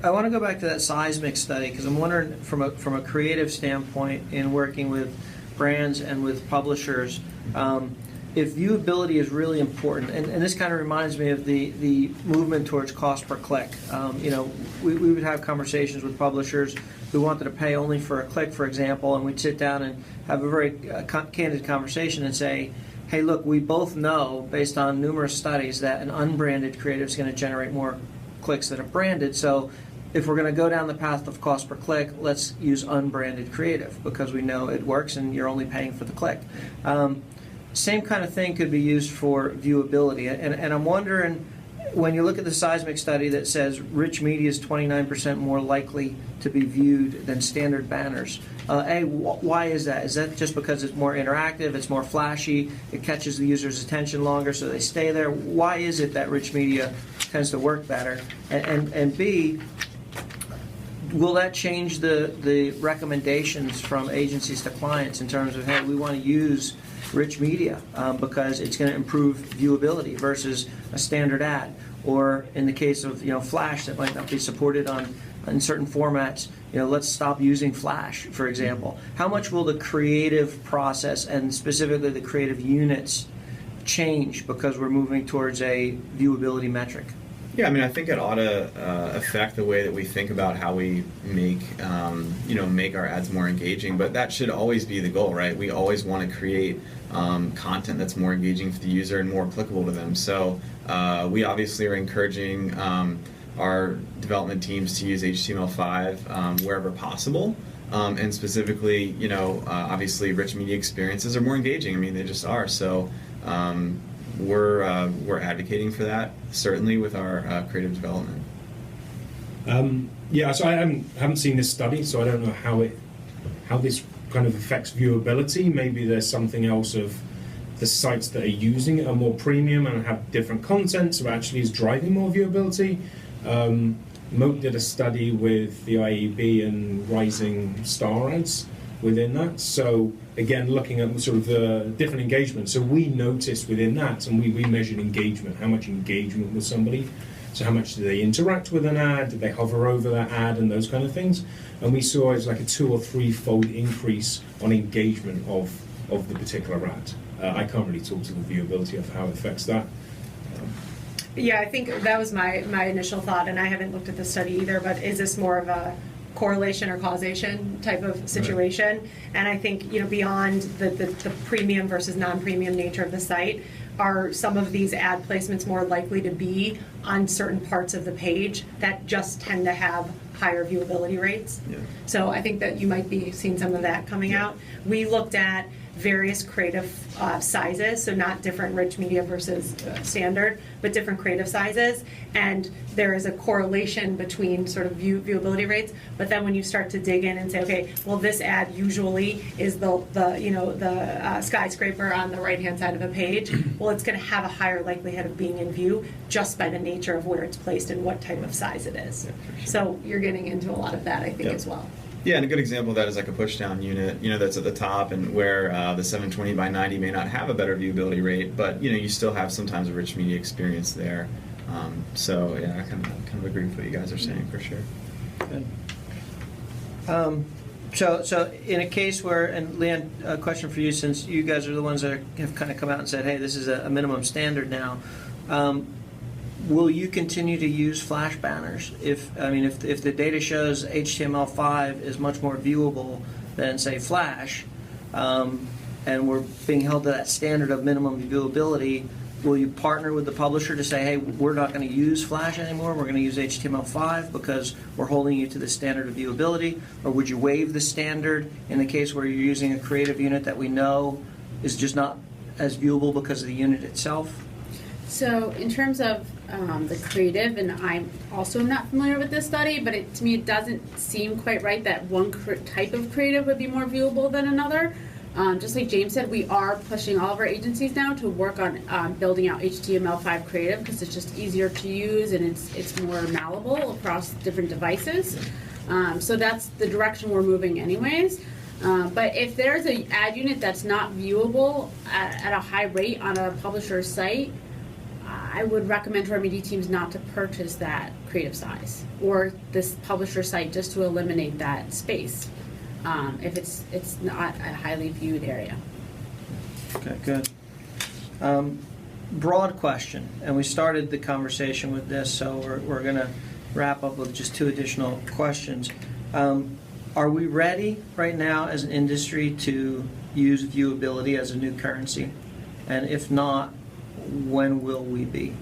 I want to go back to that seismic study because I'm wondering from a creative standpoint in working with brands and with publishers, if viewability is really important, and this kind of reminds me of the movement towards cost per click. We would have conversations with publishers who wanted to pay only for a click, for example, and we'd sit down and have a very candid conversation and say, hey, look, we both know, based on numerous studies, that an unbranded creative is going to generate more clicks than a branded. So if we're going to go down the path of cost per click, let's use unbranded creative because we know it works and you're only paying for the click. Same kind of thing could be used for viewability. And I'm wondering, when you look at the seismic study that says rich media is 29% more likely to be viewed than standard banners, why is that? Is that just because it's more interactive, it's more flashy, it catches the user's attention longer so they stay there? Why is it that rich media tends to work better? And B, will that change the recommendations from agencies to clients in terms of, hey, we want to use rich media because it's going to improve viewability versus a standard ad? Or in the case of Flash that might not be supported in certain formats, let's stop using Flash, for example. How much will the creative process and specifically the creative units change because we're moving towards a viewability metric? Yeah, I mean, I think it ought to affect the way that we think about how we make, make our ads more engaging. But that should always be the goal, right? We always want to create content that's more engaging for the user and more applicable to them. So we obviously are encouraging our development teams to use HTML5 wherever possible. And specifically, obviously, rich media experiences are more engaging. I mean, they just are. So. We're advocating for that, certainly with our creative development. So I haven't seen this study, so I don't know how this kind of affects viewability. Maybe there's something else of the sites that are using it are more premium and have different content, so actually is driving more viewability. Moat did a study with the IEB and rising star ads within that. So again, looking at sort of the different engagement. So we noticed within that, and we measured engagement, how much engagement with somebody. So how much do they interact with an ad? Did they hover over that ad and those kind of things? And we saw it's like a 2- or 3-fold increase on engagement of the particular ad. I can't really talk to the viewability of how it affects that. Yeah, I think that was my initial thought, and I haven't looked at the study either, but is this more of a correlation or causation type of situation? Right. And I think, beyond the premium versus non-premium nature of the site, are some of these ad placements more likely to be on certain parts of the page that just tend to have higher viewability rates? Yeah. So I think that you might be seeing some of that coming out. We looked at various creative sizes, so not different rich media versus standard, but different creative sizes, and there is a correlation between sort of viewability rates. But then when you start to dig in and say, okay, well, this ad usually is the skyscraper on the right hand side of a page, well, it's going to have a higher likelihood of being in view just by the nature of where it's placed and what type of size it is. Yeah, for sure. So you're getting into a lot of that, I think, as well. Yeah, and a good example of that is like a push-down unit, that's at the top, and where the 720 by 90 may not have a better viewability rate, but you still have sometimes a rich media experience there. So yeah, I kind of agree with what you guys are saying for sure. Good. So in a case where, and Leanne, a question for you, since you guys are the ones that have kind of come out and said, hey, this is a minimum standard now. Will you continue to use Flash banners? If the data shows HTML5 is much more viewable than, say, Flash, and we're being held to that standard of minimum viewability, will you partner with the publisher to say, hey, we're not going to use Flash anymore, we're going to use HTML5 because we're holding you to the standard of viewability? Or would you waive the standard in the case where you're using a creative unit that we know is just not as viewable because of the unit itself? So in terms of the creative, and I'm also not familiar with this study, but to me it doesn't seem quite right that one type of creative would be more viewable than another. Just like James said, we are pushing all of our agencies now to work on building out HTML5 creative because it's just easier to use and it's more malleable across different devices. So that's the direction we're moving anyways. But if there's an ad unit that's not viewable at a high rate on a publisher's site, I would recommend to our media teams not to purchase that creative size or this publisher site just to eliminate that space if it's not a highly viewed area. Okay, good. Broad question, and we started the conversation with this, so we're going to wrap up with just 2 additional questions. Are we ready right now as an industry to use viewability as a new currency? And if not, when will we be?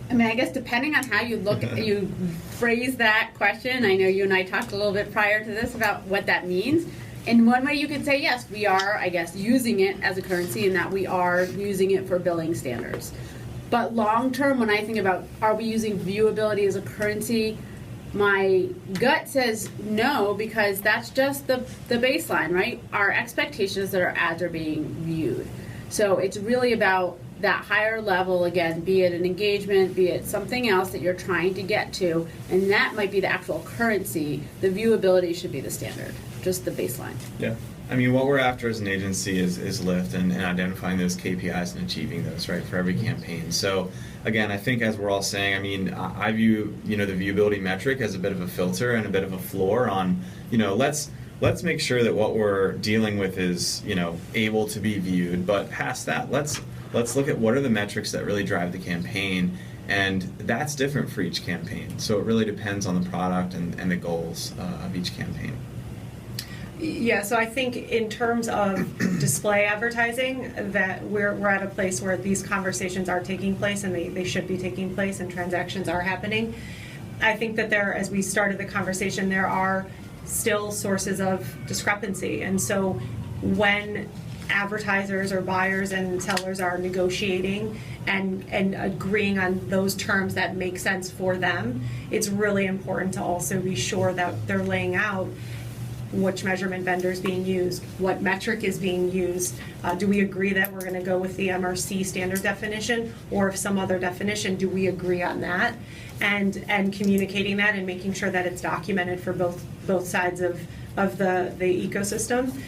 I mean, I guess depending on how you look, you phrase that question. I know you and I talked a little bit prior to this about what that means. In one way, you could say yes, we are, I guess, using it as a currency, and that we are using it for billing standards. But long term, when I think about are we using viewability as a currency, my gut says no, because that's just the baseline, right? Our expectation is that our ads are being viewed. So it's really about that higher level, again, be it an engagement, be it something else that you're trying to get to, and that might be the actual currency. The viewability should be the standard, just the baseline. Yeah. I mean, what we're after as an agency is lift and identifying those KPIs and achieving those, right, for every campaign. So, again, I think as we're all saying, I mean, I view, the viewability metric as a bit of a filter and a bit of a floor on, let's make sure that what we're dealing with is, able to be viewed. But past that, let's look at what are the metrics that really drive the campaign, and that's different for each campaign. So it really depends on the product and the goals of each campaign. Yeah, so I think in terms of display advertising, that we're at a place where these conversations are taking place, and they should be taking place, and transactions are happening. I think that as we started the conversation, there are still sources of discrepancy. And so when advertisers or buyers and sellers are negotiating and agreeing on those terms that make sense for them, it's really important to also be sure that they're laying out which measurement vendor is being used, what metric is being used. Do we agree that we're going to go with the MRC standard definition, or if some other definition, do we agree on that? And communicating that and making sure that it's documented for both sides of the ecosystem.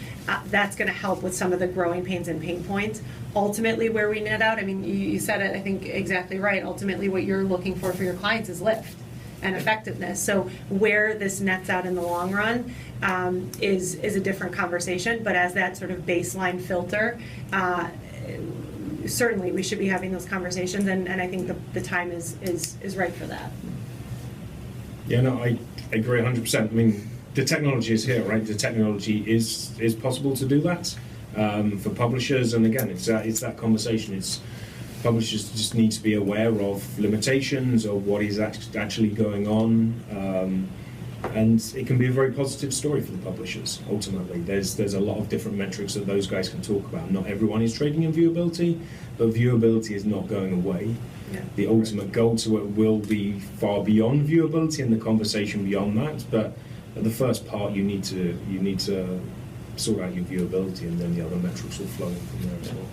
That's going to help with some of the growing pains and pain points. Ultimately, where we net out, I mean, you said it, I think, exactly right. Ultimately, what you're looking for your clients is lift and effectiveness. So where this nets out in the long run is a different conversation. But as that sort of baseline filter, certainly we should be having those conversations, and I think the time is right for that. Yeah, no, I agree 100%. I mean, the technology is here, right? The technology is possible to do that for publishers, and again, it's that conversation. It's publishers just need to be aware of limitations of what is actually going on, and it can be a very positive story for the publishers. Ultimately, there's a lot of different metrics that those guys can talk about. Not everyone is trading in viewability, but viewability is not going away. Yeah. The ultimate goal to it will be far beyond viewability and the conversation beyond that. But at the first part, you need to sort out your viewability, and then the other metrics will flow in from there as well.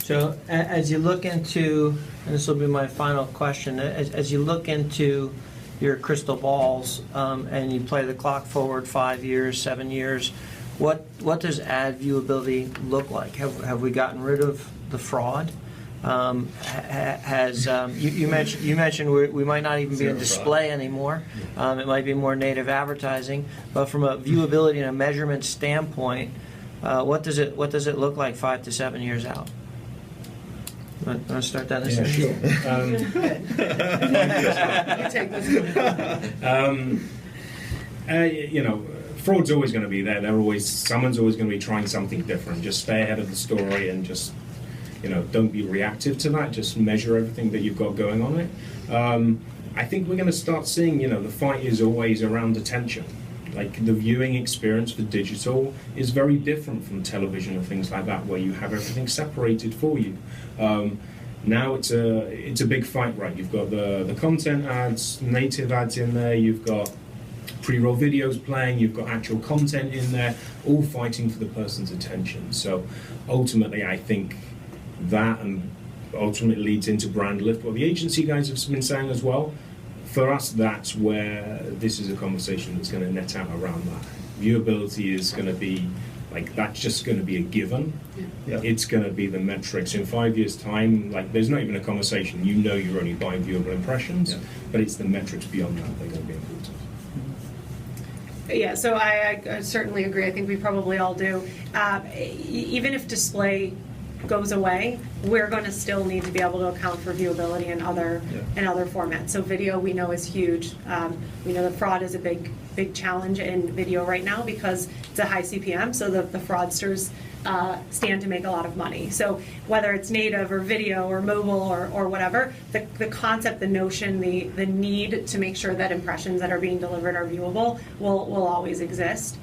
So as you look into, and this will be my final question, as you look into your crystal balls and you play the clock forward 5 years, 7 years, what does ad viewability look like? Have we gotten rid of the fraud? You mentioned we might not even be in display anymore. It might be more native advertising. But from a viewability and a measurement standpoint, what does it look like 5 to 7 years out? Want to start down this? Yeah, sure. You take this one. fraud's always going to be there. Someone's always going to be trying something different. Just stay ahead of the story and just, don't be reactive to that. Just measure everything that you've got going on it. I think we're going to start seeing, the fight is always around attention. Like the viewing experience for digital is very different from television and things like that, where you have everything separated for you. Now it's a big fight, right? You've got the content ads, native ads in there. You've got pre-roll videos playing. You've got actual content in there, all fighting for the person's attention. So ultimately, I think that ultimately leads into brand lift. What the agency guys have been saying as well. For us, that's where this is a conversation that's going to net out around that. Viewability is going to be that's just going to be a given. Yeah. It's going to be the metrics. In 5 years' time, there's not even a conversation. You're only buying viewable impressions, but it's the metrics beyond that that are going to be important. Yeah, so I certainly agree. I think we probably all do. Even if display goes away, we're going to still need to be able to account for viewability in other formats. So video, we know, is huge. We know that fraud is a big challenge in video right now because it's a high CPM, so the fraudsters stand to make a lot of money. So whether it's native or video or mobile or whatever, the concept, the notion, the need to make sure that impressions that are being delivered are viewable will always exist.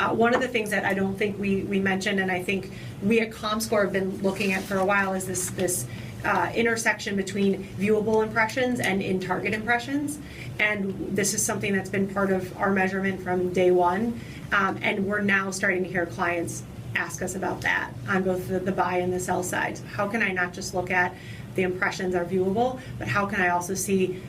One of the things that I don't think we mentioned, and I think we at comScore have been looking at for a while, is this intersection between viewable impressions and in-target impressions. And this is something that's been part of our measurement from day one. And we're now starting to hear clients ask us about that on both the buy and the sell side. How can I not just look at the impressions are viewable, but how can I also see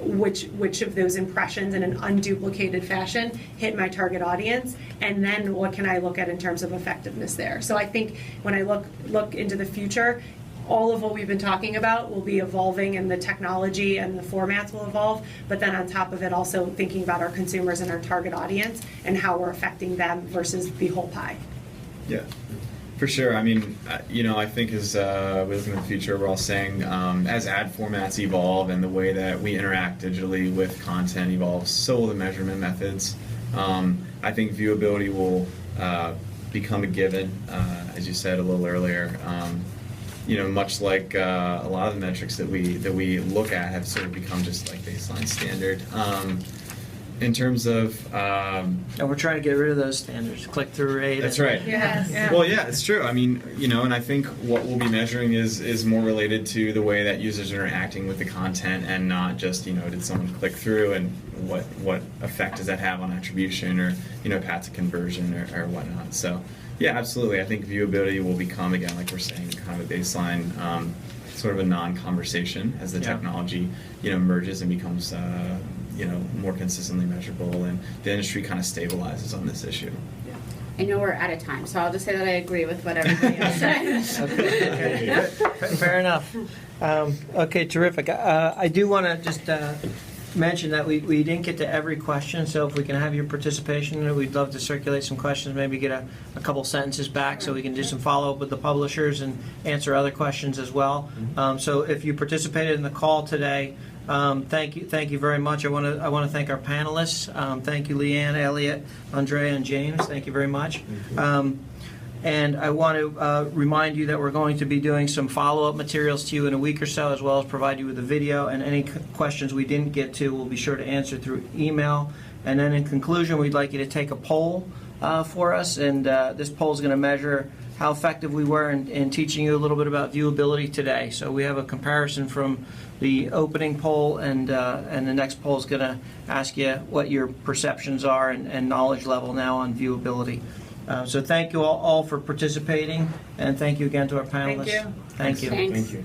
which of those impressions in an unduplicated fashion hit my target audience, and then what can I look at in terms of effectiveness there? So I think when I look into the future, all of what we've been talking about will be evolving, and the technology and the formats will evolve, but then on top of it also thinking about our consumers and our target audience and how we're affecting them versus the whole pie. Yeah, for sure. I mean, I think as we look in the future, we're all saying as ad formats evolve and the way that we interact digitally with content evolves, so will the measurement methods. I think viewability will become a given, as you said a little earlier. Much like a lot of the metrics that we look at have sort of become just like baseline standard. In terms of, And we're trying to get rid of those standards, click-through rate. That's right. Yes. Yeah. Well, yeah, it's true. I mean, and I think what we'll be measuring is more related to the way that users are interacting with the content, and not just, did someone click through, and what effect does that have on attribution, or path to conversion, or whatnot. So, yeah, absolutely. I think viewability will become, again, like we're saying, kind of a baseline, sort of a non-conversation as the technology, merges and becomes, more consistently measurable, and the industry kind of stabilizes on this issue. I know we're out of time, so I'll just say that I agree with what everybody else said. Okay. Fair enough. Okay, terrific. I do want to just mention that we didn't get to every question, so if we can have your participation, we'd love to circulate some questions, maybe get a couple sentences back so we can do some follow-up with the publishers and answer other questions as well. So if you participated in the call today, thank you very much. I want to thank our panelists. Thank you, Leanne, Eliot, Andrea, and James. Thank you very much. And I want to remind you that we're going to be doing some follow-up materials to you in a week or so, as well as provide you with a video, and any questions we didn't get to, we'll be sure to answer through email. And then in conclusion, we'd like you to take a poll for us, and this poll is going to measure how effective we were in teaching you a little bit about viewability today. So we have a comparison from the opening poll, and the next poll is going to ask you what your perceptions are and knowledge level now on viewability. So thank you all for participating, and thank you again to our panelists. Thank you. Thank you. Thanks. Thank you.